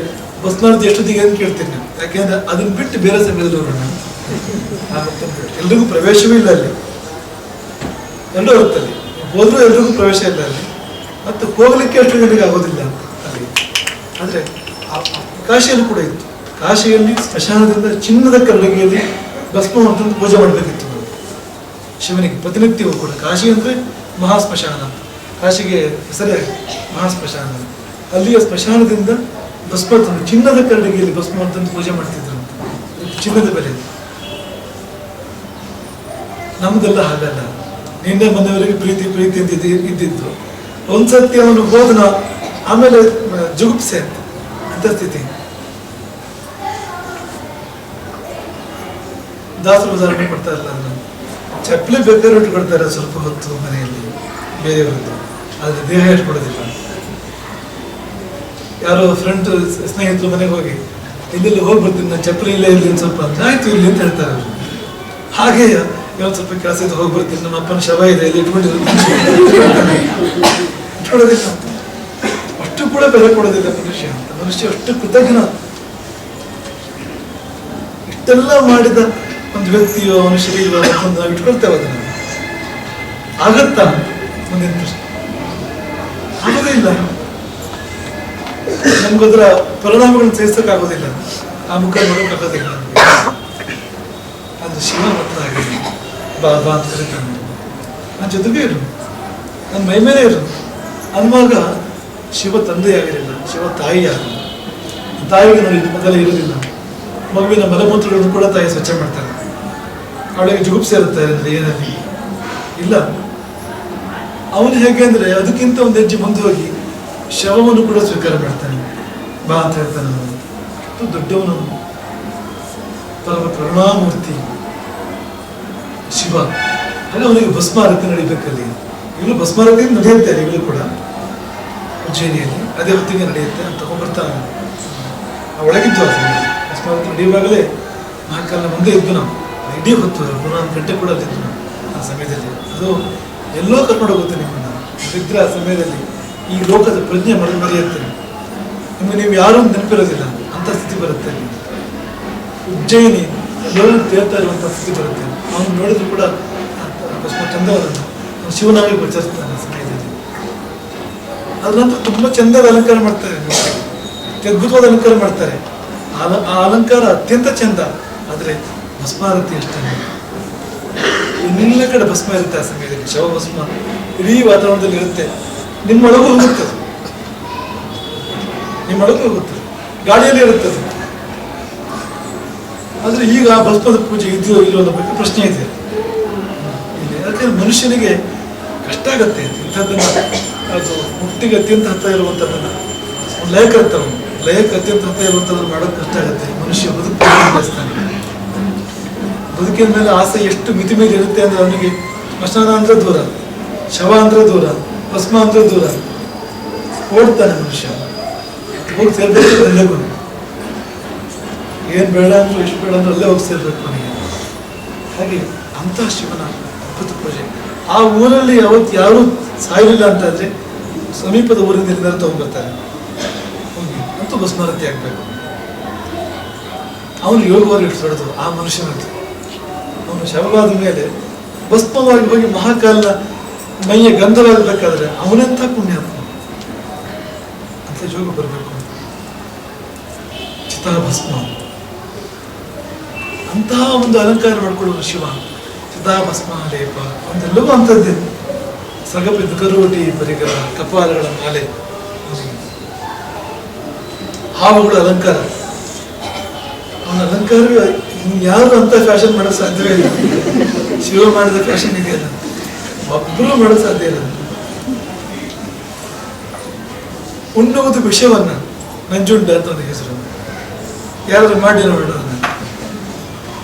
ಬಸ್ನಾರ್ದು ಎಷ್ಟೊತ್ತಿಗೆ ಅಂತ ಕೇಳ್ತೀನಿ ನೀವು. ಯಾಕೆಂದ್ರೆ ಅದನ್ನ ಬಿಟ್ಟು ಬೇರೆ ಸಮಯದಲ್ಲಿ ಹೋಗೋಣ. ಎಲ್ರಿಗೂ ಪ್ರವೇಶವೂ ಇಲ್ಲ ಅಲ್ಲಿ. ಎಲ್ಲರೂ ಇರುತ್ತಲ್ಲಿ, ಹೋದ್ರೂ ಎಲ್ರಿಗೂ ಪ್ರವೇಶ ಇಲ್ಲ ಅಲ್ಲಿ, ಮತ್ತು ಹೋಗ್ಲಿಕ್ಕೆ ಅಷ್ಟು ಜನರಿಗೆ ಆಗೋದಿಲ್ಲ ಅಲ್ಲಿ. ಆದರೆ ಕಾಶಿಯಲ್ಲಿ ಕೂಡ ಇತ್ತು. ಕಾಶಿಯಲ್ಲಿ ಸ್ಮಶಾನದಿಂದ ಚಿನ್ನದ ಕರಡಿಗೆಯಲ್ಲಿ ಭಸ್ಮವನ್ನು ಪೂಜೆ ಮಾಡಬೇಕಿತ್ತು ನಾವು ಶಿವನಿಗೆ ಪ್ರತಿನಿತ್ಯವೂ ಕೂಡ. ಕಾಶಿ ಅಂದರೆ ಮಹಾಸ್ಮಶಾನ, ಕಾಶಿಗೆ ಹೆಸರೇ ಮಹಾಸ್ಮಶಾನ. ಅಲ್ಲಿಯ ಸ್ಮಶಾನದಿಂದ ಭಸ್ಮ ತಂದು ಚಿನ್ನದ ಕರಡಿಗೆಯಲ್ಲಿ ಭಸ್ಮವನ್ನು ತಂದು ಪೂಜೆ ಮಾಡ್ತಿದ್ರು. ಚಿನ್ನದ ಬೆಲೆ. ನಮ್ದೆಲ್ಲ ಹಾಗಲ್ಲ. ನಿನ್ನೆ ಮನೆಯವರಿಗೆ ಪ್ರೀತಿ ಪ್ರೀತಿ ಅಂತ ಇದ್ದಿದ್ದು, ಒಂದ್ಸತಿ ಅವನು ಹೋದನ ಆಮೇಲೆ ಜುಗುಪ್ಸೆ ಅಂತ ಸ್ಥಿತಿ. ದಾಸರು ಉದಾಹರಣೆ ಕೊಡ್ತಾ ಇಲ್ಲ, ಚಪ್ಪಲಿ ಬೇಕಾದ್ರೆ ಇಟ್ಕೊಡ್ತಾರೆ ಸ್ವಲ್ಪ ಹೊತ್ತು ಮನೆಯಲ್ಲಿ ಬೇರೆಯವರದ್ದು, ಆದರೆ ದೇಹ ಇಟ್ಕೊಡೋದಿಲ್ಲ. ಯಾರೋ ಫ್ರೆಂಡ್ ಸ್ನೇಹಿತರು ಮನೆಗೆ ಹೋಗಿ ಇಲ್ಲೆಲ್ಲ ಹೋಗ್ಬಿಡ್ತೀನಿ, ನಾನು ಚಪ್ಪಲಿ ಇಲ್ಲೇ ಇಲ್ಲಿ ಸ್ವಲ್ಪ ಅಂತ, ಆಯ್ತು ಇಲ್ಲಿ ಅಂತ ಹೇಳ್ತಾರೆ ಅವರು. ಹಾಗೆ ಇವತ್ತು ಸ್ವಲ್ಪ ಕೆಲಸ ಇದ್ದು ಹೋಗ್ಬಿಡ್ತೀನಿ, ನಮ್ಮ ಅಪ್ಪನ ಶವ ಇದೆ ಇಲ್ಲಿ ಇಟ್ಕೊಳ್ಳೋದಿಲ್ಲ. ಅಷ್ಟು ಕೂಡ ಬೆಲೆ ಕೊಡೋದಿಲ್ಲ ಮನುಷ್ಯ ಅಂತ. ಮನುಷ್ಯ ಅಷ್ಟು ಕೃತಜ್ಞ. ಇಷ್ಟೆಲ್ಲ ಮಾಡಿದ ಒಂದು ವ್ಯಕ್ತಿಯೋ ಅವನ ಶರೀರ ನಾವು ಇಟ್ಕೊಳ್ತೇವೆ, ಅದನ್ನು ಆಗತ್ತಾ? ಮುಂದಿನ ಪ್ರಶ್ನೆ. ಆಗೋದೇ ಇಲ್ಲ. ನಮ್ಗದರ ಪರಿಣಾಮಗಳನ್ನು ಸೇರಿಸಕ್ಕಾಗೋದಿಲ್ಲ, ಆ ಮುಖ ನೋಡೋಕ್ಕಾಗೋದಿಲ್ಲ. ಅದು ಶಿವ ಮಾತ್ರ ಆಗಿದೆ. ಬಾಬಾ ಅಂತ ಕರೀತಾನೆ. ನನ್ನ ಜೊತೆಗೆ ಇರು, ನನ್ನ ಮೈ ಮೇಲೆ ಇರು ಅನ್ನುವಾಗ ಶಿವ ತಂದೆಯಾಗಿರಲಿಲ್ಲ, ಶಿವ ತಾಯಿಯಾಗಲಿಲ್ಲ. ತಾಯಿಗೆ ನೋಡಿ ಮೊದಲೇ ಇರೋದಿಲ್ಲ. ಮಗುವಿನ ಮಲಮೂತ್ರಗಳನ್ನು ಕೂಡ ತಾಯಿ ಸ್ವಚ್ಛ ಮಾಡ್ತಾರೆ. ಅವಳಿಗೆ ಜುಗುಪ್ಸೆ ಇರುತ್ತೆ ಏನಲ್ಲಿ ಇಲ್ಲ. ಅವನು ಹೇಗೆ ಅಂದ್ರೆ ಅದಕ್ಕಿಂತ ಒಂದು ಹೆಜ್ಜೆ ಮುಂದೆ ಹೋಗಿ ಶವವನ್ನು ಕೂಡ ಸ್ವೀಕಾರ ಮಾಡ್ತಾನೆ. ಬಾ ಅಂತ ಹೇಳ್ತಾನೆ. ದೊಡ್ಡವನು, ಪರಮ ಕರುಣಾಮೂರ್ತಿ ಶಿವ. ಹಾಗೆ ಅವನಿಗೆ ಭಸ್ಮಾರತಿ ನಡೀಬೇಕಲ್ಲಿ. ಈಗಲೂ ಭಸ್ಮಾರತಿ ನಡೆಯುತ್ತೆ, ಈಗಲೂ ಕೂಡ ಉಜ್ಜಯಿನಿಯಲ್ಲಿ ಅದೇ ಹೊತ್ತಿಗೆ ನಡೆಯುತ್ತೆ ಅಂತ ತಗೊಂಡ್ಬರ್ತಾನೆ. ಒಳಗಿದ್ದು ಭಸ್ಮಾರತಿ ನಡೆಯುವಾಗಲೇ ಮಹಾಕಾಲನ ಮುಂದೆ ಇದ್ದು ನಾವು ಇಡೀ ಹೊತ್ತು 3-4 ಗಂಟೆ ಕೂಡ ಅಲ್ಲಿದ್ದು ನಾವು ಆ ಸಮಯದಲ್ಲಿ. ಅದು ಎಲ್ಲೋ ಕರ್ಕೊಂಡು ಹೋಗುತ್ತೆ ನಿಮ್ಮನ್ನು. ಇದ್ರೆ ಆ ಸಮಯದಲ್ಲಿ ಈ ಲೋಕದ ಪ್ರಜ್ಞೆ ಮರೆಯುತ್ತೆ ನಿಮಗೆ. ನೀವು ಯಾರೂ ನೆನಪಿರೋದಿಲ್ಲ ಅಂತ ಸ್ಥಿತಿ ಬರುತ್ತೆ. ಉಜ್ಜಯಿನಿ ಎಲ್ಲರೂ ತೇರ್ತಾ ಇರುವಂಥ ಸ್ಥಿತಿ ಬರುತ್ತೆ. ಅವನು ನೋಡಿದ್ರು ಕೂಡ ಚಂದವರನ್ನು ಶಿವನಾಗಿ ಗೋಚರಿಸ್ತಾನೆ ಆ ಸಮಯದಲ್ಲಿ. ಅದ್ರ ನಂತರ ತುಂಬ ಚಂದದ ಅಲಂಕಾರ ಮಾಡ್ತಾರೆ, ಅದ್ಭುತವಾದ ಅಲಂಕಾರ ಮಾಡ್ತಾರೆ. ಆ ಅಲಂಕಾರ ಅತ್ಯಂತ ಚಂದ. ಆದರೆ ಭಸ್ಮಾರತಿ ಅಷ್ಟೇ. ಇನ್ನೆಲ್ಲ ಕಡೆ ಭಸ್ಮ ಇರುತ್ತೆ ಆ ಸಮಯದಲ್ಲಿ. ಶವ ಭಸ್ಮ ಇಡೀ ವಾತಾವರಣದಲ್ಲಿ ಇರುತ್ತೆ. ನಿಮ್ಮೊಳಗೂ ಹೋಗುತ್ತದೆ, ನಿಮ್ಮೊಳಗೂ ಹೋಗುತ್ತದೆ, ಗಾಳಿಯಲ್ಲಿ ಇರುತ್ತದೆ. ಆದ್ರೆ ಈಗ ಆ ಭಸ್ಮದ ಪೂಜೆ ಇದೆಯೋ ಇಲ್ಲೋ ಅನ್ನೋ ಬಗ್ಗೆ ಪ್ರಶ್ನೆ ಇದೆ ಇಲ್ಲಿ. ಯಾಕಂದ್ರೆ ಮನುಷ್ಯನಿಗೆ ಕಷ್ಟ ಆಗತ್ತೆ ಇಂಥದ್ದನ್ನ, ಅದು ಮುಕ್ತಿಗೆ ಅತ್ಯಂತ ಹತ್ತ ಇರುವಂಥದ್ದನ್ನ, ಲಯಕ್ಕೆ ಅತ್ಯಂತ ಹತ್ತ ಇರುವಂಥದ್ದನ್ನು ಮಾಡೋದು ಕಷ್ಟ ಆಗುತ್ತೆ. ಮನುಷ್ಯ ಬದುಕಿಸ್ತಾನೆ. ಬದುಕಿನ ಮೇಲೆ ಆಸೆ ಎಷ್ಟು ಮಿತಿ ಮೇಲೆ ಇರುತ್ತೆ ಅಂದ್ರೆ ಅವನಿಗೆ ಸ್ಮಶಾನ ಅಂದ್ರೆ ದೂರ, ಶವ ಅಂದ್ರೆ ದೂರ, ಭಸ್ಮ ಅಂದ್ರೆ ದೂರ. ಓಡ್ತಾನೆ ಮನುಷ್ಯ, ಹೋಗಿ ಸೇರ್ಬೇಕು ಎಲ್ಲಗೂ. ಏನ್ ಬೇಡ ಅಂದ್ರು ಎಷ್ಟು ಬೇಡ ಅಂದ್ರೆ ಅಲ್ಲೇ ಹೋಗಿ ಸೇರ್ಬೇಕು ಅವನಿಗೆ. ಹಾಗೆ ಅಂತಹ ಶಿವನ ಅದ್ಭುತ ಪೂಜೆ. ಆ ಊರಲ್ಲಿ ಅವತ್ತು ಯಾರು ಸಾಯಲಿಲ್ಲ ಅಂತಂದ್ರೆ ಸಮೀಪದ ಊರಿಂದ ಎಲ್ಲರೂ ತಗೊಂಡ್ಬರ್ತಾರೆ. ಹೋಗಿ ಅಂತೂ ಭಸ್ಮಾರತಿ ಆಗ್ಬೇಕು. ಅವನು ಯೋಗವಾಗಿ ಇಡ್ಸೋದು ಆ ಮನುಷ್ಯನಂತ. ಅವನು ಶವವಾದ ಮೇಲೆ ಭಸ್ಮವಾಗಿ ಹೋಗಿ ಮಹಾಕಾಲನ ಮೈಯ ಗಂಧವಾಗಬೇಕಾದ್ರೆ ಅವನೆಂಥ ಪುಣ್ಯಾತ್ಮ ಅಂತ ಯೋಗ ಬರಬೇಕು. ಚಿತಾಭಸ್ಮ ಅಂತಹ ಒಂದು ಅಲಂಕಾರ ಮಾಡಿಕೊಳ್ಳುವ ಶಿವ. ಚಿತಾಭಸ್ಮ ಲೇಪ ಒಂದೆಲ್ಲವೂ ಅಂಥದ್ದೇ. ಸಗಪಿದ ಕರೋಟಿ ಪರಿಗರ, ಕಪಾಲಗಳ ಮಾಲೆ, ಹಾವುಗಳ ಅಲಂಕಾರ. ಅವನ ಅಲಂಕಾರವೇ ಯಾರು ಅಂತ ಫ್ಯಾಷನ್ ಮಾಡೋಕೆ ಸಾಧ್ಯವೇ ಇಲ್ಲ. ಶಿವ ಮಾಡಿದ ಫ್ಯಾಷನ್ ಇದೆಯಲ್ಲ, ಒಬ್ಬರು ಮಾಡೋಕೆ ಸಾಧ್ಯ ಇಲ್ಲ. ಉಣ್ಣುವುದು ವಿಷಯವನ್ನ ನಂಜುಂಡ ಅಂತ ಒಂದು ಹೆಸರು. ಯಾರಾದ್ರೂ ಮಾಡಿ ನೋಡೋಣ.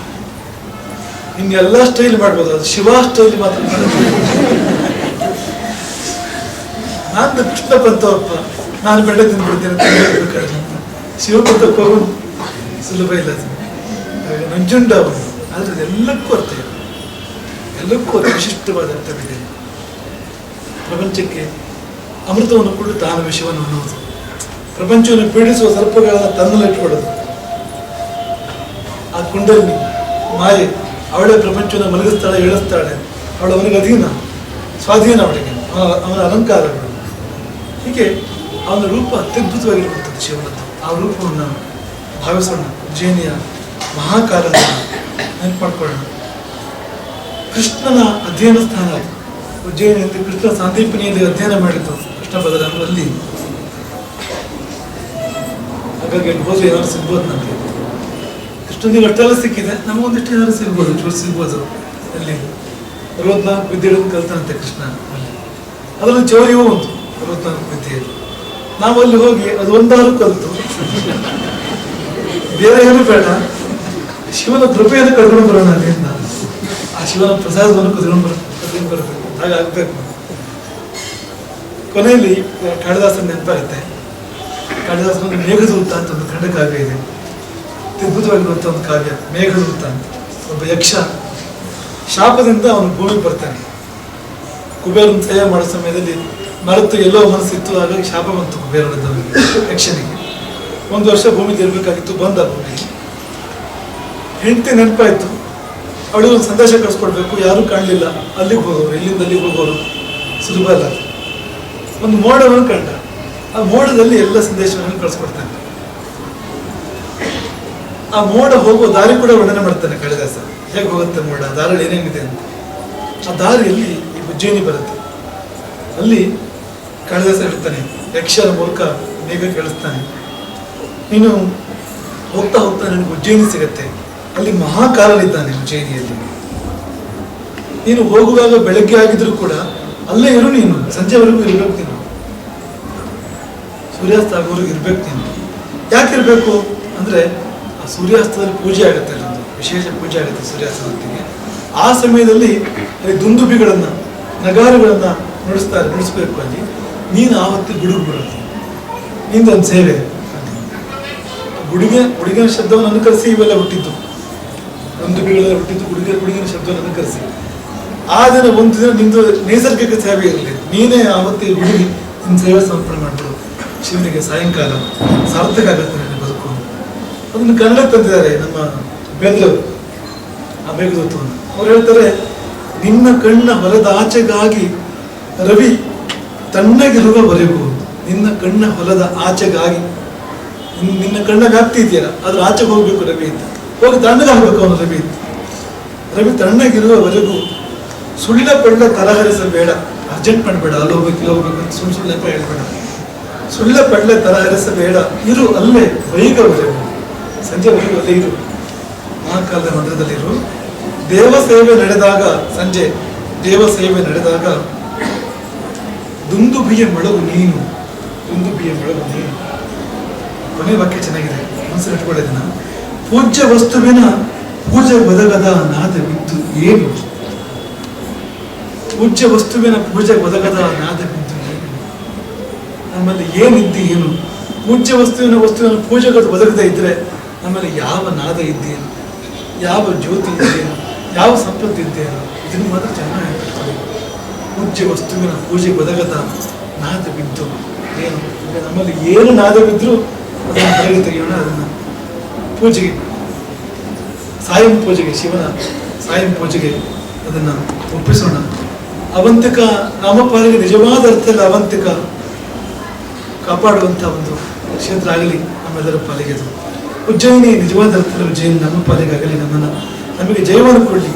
ಇನ್ನೆಲ್ಲ ಸ್ಟೈಲ್ ಮಾಡ್ಬೋದು, ಅದು ಶಿವ ಸ್ಟೈಲ್ ಮಾತ್ರ ನಾನು ಕೃಷ್ಣ ಪಂತವಪ್ಪ, ನಾನು ಬೆಳೆ ತಿಂದ್ಬಿಡ್ತೇನೆ. ಶಿವ ಪಂತಕ್ಕೆ ಹೋಗೋದು ಸುಲಭ ಇಲ್ಲ. ನಂಜುಂಡ ಅವನು. ಆದ್ರೆ ಅದೆಲ್ಲಕ್ಕೂ ಅರ್ಥ ಇದೆ, ಎಲ್ಲಕ್ಕೂ ವಿಶಿಷ್ಟವಾದ ಅರ್ಥವಿದೆ. ಪ್ರಪಂಚಕ್ಕೆ ಅಮೃತವನ್ನು ಕೂಡ ತಾನು ವಿಷವನ್ನು ಅನ್ನುವುದು, ಪ್ರಪಂಚವನ್ನು ಪೀಡಿಸುವ ಸರ್ಪಗಳನ್ನು ತನ್ನಲ್ಲಿ ಇಟ್ಕೊಳ್ಳೋದು. ಆ ಕುಂಡಲಿನಿ ಮಾಯೆ ಅವಳೇ ಪ್ರಪಂಚವನ್ನು ಮಲಗಿಸ್ತಾಳೆ, ಏಳಿಸ್ತಾಳೆ. ಅವಳು ಅವನಿಗೆ ಅಧೀನ. ಸ್ವಾಧೀನ ಅವಳಿಗೆ, ಅವನ ಅಲಂಕಾರಗಳು, ಹೀಗೆ ಅವನ ರೂಪ ಅತ್ಯದ್ಭುತವಾಗಿರುವಂಥದ್ದು ಶಿವನದ್ದು. ಆ ರೂಪವನ್ನು ಭಾವಿಸೋಣ. ಉಜ್ಜಯಿನಿಯ ಮಹಾಕಾಲನ ನೆನಪು ಮಾಡ್ಕೊಳ್ಳೋಣ. ಕೃಷ್ಣನ ಅಧ್ಯಯನ ಸ್ಥಾನ ಉಜ್ಜಯಿನಿಯಲ್ಲಿ. ಕೃಷ್ಣ ಸಾಂದೀಪನಿಯಲ್ಲಿ ಅಧ್ಯಯನ ಮಾಡಿದ್ದು ಕೃಷ್ಣ ಬದಲಲ್ಲಿ. ಹಾಗಾಗಿ ಅಲ್ಲಿ ಹೋದ್ರೆ ಏನಾದ್ರು ಸಿಗ್ಬೋದು ನಮಗೆ. ಕೃಷ್ಣನಿಗೆ ಅಷ್ಟೆಲ್ಲ ಸಿಕ್ಕಿದೆ, ನಮಗೊಂದಿಷ್ಟು ಏನಾದ್ರು ಸಿಗ್ಬೋದು, ಚೂರು ಸಿಗ್ಬೋದು. ಅಲ್ಲಿ 64 ವಿದ್ಯೆಗಳನ್ನು ಕಲ್ತಾನಂತೆ ಕೃಷ್ಣ ಅಲ್ಲಿ. ಅದರಲ್ಲಿ ಚೌರ್ಯವೂ ಉಂಟು 64 ವಿದ್ಯೆಯಲ್ಲಿ. ನಾವು ಅಲ್ಲಿ ಹೋಗಿ ಅದು ಒಂದಾರು ಕಲಿತು ಬೇರೆ ಏನು ಬೇಡ, ಶಿವನ ಕೃಪೆಯನ್ನು ಕರ್ಕೊಂಡು ಬರೋಣ ಅಲ್ಲಿಂದ. ಆ ಶಿವನ ಪ್ರಸಾದವನ್ನು ಕದ್ಕೊಂಡು ಬರಬೇಕು, ಹಾಗಾಗಬೇಕು. ಕೊನೆಯಲ್ಲಿ ಕಾಳಿದಾಸನ ನೆನಪಾಗುತ್ತೆ. ಕಾಳಿದಾಸನ ಮೇಘದೂತ ಅಂತ ಒಂದು ಖಂಡ ಕಾವ್ಯ ಇದೆ, ಅದ್ಭುತವಾಗಿರುವಂಥ ಒಂದು ಕಾವ್ಯ. ಮೇಘದೂತ ಅಂತ ಒಬ್ಬ ಯಕ್ಷ ಶಾಪದಿಂದ ಅವನು ಭೂಮಿಗೆ ಬರ್ತಾನೆ. ಕುಬೇರನ ಸೇವೆ ಮಾಡೋ ಸಮಯದಲ್ಲಿ ಮರೆತು ಎಲ್ಲೋ ಮನಸ್ಸಿತ್ತು, ಹಾಗಾಗಿ ಶಾಪ ಬಂತು ಕುಬೇರನದವರಿಗೆ, ಯಕ್ಷನಿಗೆ. 1 ವರ್ಷ ಭೂಮಿಗೆ ಇರಬೇಕಾಗಿತ್ತು, ಬಂದ ಭೂಮಿಗೆ. ಹೆಂಡತಿ ನೆನಪಾಯ್ತು, ಅವಳಿಗೆ ಒಂದು ಸಂದೇಶ ಕಳಿಸ್ಕೊಡ್ಬೇಕು, ಯಾರೂ ಕಾಣಲಿಲ್ಲ. ಅಲ್ಲಿಗೆ ಹೋಗೋರು, ಇಲ್ಲಿಂದ ಅಲ್ಲಿಗೆ ಹೋಗೋರು ಸುಲಭ ಅಲ್ಲ. ಒಂದು ಮೋಡವನ್ನು ಕಂಡ, ಆ ಮೋಡದಲ್ಲಿ ಎಲ್ಲ ಸಂದೇಶವನ್ನು ಕಳಿಸ್ಕೊಡ್ತಾನೆ. ಆ ಮೋಡ ಹೋಗುವ ದಾರಿ ಕೂಡ ವರ್ಣನೆ ಮಾಡ್ತಾನೆ ಕಾಳಿದಾಸ. ಹೇಗೆ ಹೋಗುತ್ತೆ ಮೋಡ, ದಾರಿ ಏನೇನಿದೆ ಅಂತ. ಆ ದಾರಿಯಲ್ಲಿ ಈ ಉಜ್ಜಯಿನಿ ಬರುತ್ತೆ. ಅಲ್ಲಿ ಕಾಳಿದಾಸ ಹೇಳ್ತಾನೆ, ಯಕ್ಷರ ಮೂಲಕ ಮೇಘ ಕೇಳಿಸ್ತಾನೆ, ನೀನು ಹೋಗ್ತಾ ಹೋಗ್ತಾ ನನಗೆ ಉಜ್ಜಯಿನಿ ಸಿಗತ್ತೆ, ಅಲ್ಲಿ ಮಹಾಕಾಲನಿದ್ದಾನೆ ಉಜ್ಜಯಿನಿಯಲ್ಲಿ. ನೀನು ಹೋಗುವಾಗ ಬೆಳಗ್ಗೆ ಆಗಿದ್ರು ಕೂಡ ಅಲ್ಲೇ ಇರು, ನೀನು ಸಂಜೆವರೆಗೂ ಇರ್ಬೇಕು, ನೀನು ಸೂರ್ಯಾಸ್ತ ಆಗೋವರೆಗೂ ಇರ್ಬೇಕು. ನೀನು ಯಾಕಿರ್ಬೇಕು ಅಂದ್ರೆ, ಆ ಸೂರ್ಯಾಸ್ತದಲ್ಲಿ ಪೂಜೆ ಆಗುತ್ತೆ, ಅಲ್ಲೊಂದು ವಿಶೇಷ ಪೂಜೆ ಆಗುತ್ತೆ ಸೂರ್ಯಾಸ್ತದ ಹೊತ್ತಿಗೆ. ಆ ಸಮಯದಲ್ಲಿ ಅಲ್ಲಿ ದುಂದುಬಿಗಳನ್ನ, ನಗಾರುಗಳನ್ನ ನುಡಿಸ್ಬೇಕು ಅಲ್ಲಿ. ನೀನು ಆ ಹೊತ್ತಿಗೆ ಗುಡುಗು ಬರುತ್ತೆ, ನಿಂದೊಂದು ಸೇವೆ. ಗುಡುಗಿನ ಶಬ್ದವನ್ನು ಅನುಕರಿಸಿ ಇವೆಲ್ಲ ಹುಟ್ಟಿದ್ದು, ದುಂದುಬಿಗಳೆಲ್ಲ ಹುಟ್ಟಿದ್ದು ಗುಡುಗಿನ ಶಬ್ದವನ್ನು ಅನುಕರಿಸಿ. ಆ ದಿನ ಒಂದು ದಿನ ನಿಂದು ನೈಸರ್ಗಿಕ ಸೇವೆ ಇರಲಿ, ನೀನೇ ಆ ಹೊತ್ತಿಗೆ ಗುಡುಗಿ ನಿನ್ನ ಸೇವೆ ಸಮರ್ಪಣೆ ಮಾಡ್ಬಿಡು ಶಿವನಿಗೆ. ಸಾಯಂಕಾಲ ಸಾರ್ಥಕ ಆಗುತ್ತೆ ನನ್ನ ಬದುಕು. ಅದನ್ನು ಕನ್ನಡ ತಂದಿದ್ದಾರೆ ನಮ್ಮ ಬೇಂದ್ರವರು, ಆ ಮೇಘದೂತವನ್ನು. ಅವ್ರು ಹೇಳ್ತಾರೆ, ನಿನ್ನ ಕಣ್ಣ ಹೊಲದ ಆಚೆಗಾಗಿ ರವಿ ತಣ್ಣಗಿರುವವರೆಗೂ, ನಿನ್ನ ಕಣ್ಣ ಹೊಲದ ಆಚೆಗಾಗಿ, ನಿನ್ನ ಕಣ್ಣ ವ್ಯಾಪ್ತಿ ಇದೆಯಲ್ಲ ಅದ್ರ ಆಚೆಗೆ ಹೋಗ್ಬೇಕು ರವಿ ಅಂತ. ಹೋಗಿ ತಣ್ಣಗಾಗಬೇಕು ಅವನು ರವಿ ಅಂತ. ರವಿ ತಣ್ಣಗಿರುವವರೆಗೂ ಸುಳ್ಳ ಪಳ್ಳ ತರಹರಿಸಬೇಡ, ಅರ್ಜೆಂಟ್ ಮಾಡಬೇಡ, ಅಲ್ಲಿ ಹೋಗ್ಬೇಕು ಇಲ್ಲಿ ಹೋಗ್ಬೇಕು ಅಂತ ಸುಳ್ಳು ನೆಪ ಹೇಳ್ಬೇಡ. ಸುಳ್ಳ ಪಳ್ಳ ತರಹರಿಸಬೇಡ, ಇರು ಅಲ್ಲೇ ವೈಗವರೆಗೂ, ಸಂಜೆವರೆಗೂ ಅಲ್ಲೇ ಇರು, ಮಹಾಕಾಲದ ಮಂದಿರದಲ್ಲಿರು. ದೇವ ಸೇವೆ ನಡೆದಾಗ, ಸಂಜೆ ದೇವ ಸೇವೆ ನಡೆದಾಗ ದುಂದುಬಿಯ ಮೊಳಗು ನೀನು, ದುಂದುಬಿಯ ಮೊಳಗು ನೀನು. ಕೊನೆ ವಾಕ್ಯ ಚೆನ್ನಾಗಿದೆ, ಮನಸ್ಸಲ್ಲಿ ಇಟ್ಕೊಳ್ಳೋದನ್ನ. ಪೂಜ್ಯ ವಸ್ತುವಿನ ಪೂಜೆ ಒದಗದ ನಾದವಿದ್ದು ಏನು, ಪೂಜ್ಯ ವಸ್ತುವಿನ ಪೂಜೆ ಒದಗದ ನಾದವಿದ್ದು ಏನು. ನಮ್ಮಲ್ಲಿ ಏನಿದ್ದು ಏನು, ಪೂಜ್ಯ ವಸ್ತುವಿನ ಪೂಜೆಗಳು ಒದಗದೇ ಇದ್ರೆ ನಮ್ಮಲ್ಲಿ ಯಾವ ನಾದ ಇದ್ದೇನು, ಯಾವ ಜ್ಯೋತಿ ಇದ್ದೇನು, ಯಾವ ಸಂಪತ್ತು ಇದ್ದೇನು, ಇದನ್ನು ಮಾತ್ರ ಚೆನ್ನಾಗಿ ಹೇಳ್ತಾರೆ. ಪೂಜ್ಯ ವಸ್ತುವಿನ ಪೂಜೆ ಒದಗದ ನಾದವಿದ್ದು ಏನು. ನಮ್ಮಲ್ಲಿ ಏನು ನಾದವಿದ್ರೂ ಅದನ್ನು ಹೊರಗೆ ತೆಗೆಯೋಣ, ಅದನ್ನು ಪೂಜೆಗೆ, ಸಾಯಂ ಪೂಜೆಗೆ, ಶಿವನ ಸಾಯಂ ಪೂಜೆಗೆ ಅದನ್ನು ಒಪ್ಪಿಸೋಣ. ಅವಂತಿಕ ನಾಮಪಾಲಿಗೆ ನಿಜವಾದ ಅರ್ಥದಲ್ಲಿ ಅವಂತಿಕ ಕಾಪಾಡುವಂಥ ಒಂದು ಕ್ಷೇತ್ರ ಆಗಲಿ ನಮ್ಮೆಲ್ಲರ ಪಾಲಿಗೆ. ಅದು ಉಜ್ಜಯಿನಿ ನಿಜವಾದ ಅರ್ಥದಲ್ಲಿ ಉಜ್ಜಯಿನಿ ನಮ್ಮ ಪಾಲಿಗಾಗಲಿ, ನಮಗೆ ಜಯವನ್ನು ಕೊಡಲಿ.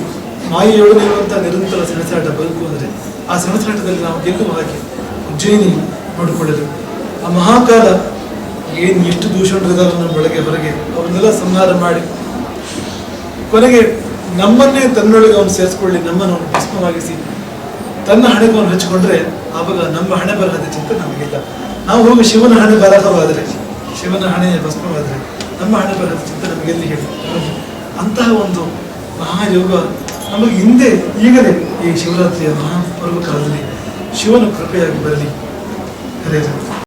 ಮಾಯೆಯೊಳಗೆ ಇರುವಂಥ ನಿರಂತರ ಸೆಣಸಾಟ ಬದುಕು ಅಂದರೆ ಆ ಸೆಣಸಾಟದಲ್ಲಿ ನಾವು ಗೆಲ್ಲುವ ಹಾಗೆ ಉಜ್ಜಯಿನಿ ನೋಡಿಕೊಳ್ಳಲು. ಆ ಮಹಾಕಾಲ ಏನು ಎಷ್ಟು ದೂಷಣರಿದಾರ ನಮ್ಮ ಒಳಗೆ ಹೊರಗೆ, ಅವನ್ನೆಲ್ಲ ಸಂಹಾರ ಮಾಡಿ ಕೊನೆಗೆ ನಮ್ಮನ್ನೇ ತನ್ನೊಳಗೆ ಅವನು ಸೇರಿಸ್ಕೊಳ್ಳಿ, ನಮ್ಮನ್ನು ಭಸ್ಮವಾಗಿಸಿ ತನ್ನ ಹಣೆಗೆ ಅವನು ಹಚ್ಚಿಕೊಂಡ್ರೆ ಆವಾಗ ನಮ್ಮ ಹಣೆ ಬರಹದ ಚಿಂತೆ ನಮಗಿಲ್ಲ. ನಾವು ಹೋಗಿ ಶಿವನ ಹಣೆ ಬರಹವಾದರೆ, ಶಿವನ ಹಣೆ ಭಸ್ಮವಾದರೆ ನಮ್ಮ ಹಣೆ ಬರಹದ ಚಿಂತೆ ನಮಗೆಲ್ಲಿ ಹೇಳಿ. ಅಂತಹ ಒಂದು ಮಹಾಯೋಗ ನಮಗೆ ಹಿಂದೆ ಈಗಲೇ ಈ ಶಿವರಾತ್ರಿಯ ಮಹಾಪರ್ವ ಕಾಲದಲ್ಲಿ ಶಿವನ ಕೃಪೆಯಾಗಿ ಬರಲಿ. ಹರೇ ರಾಮ.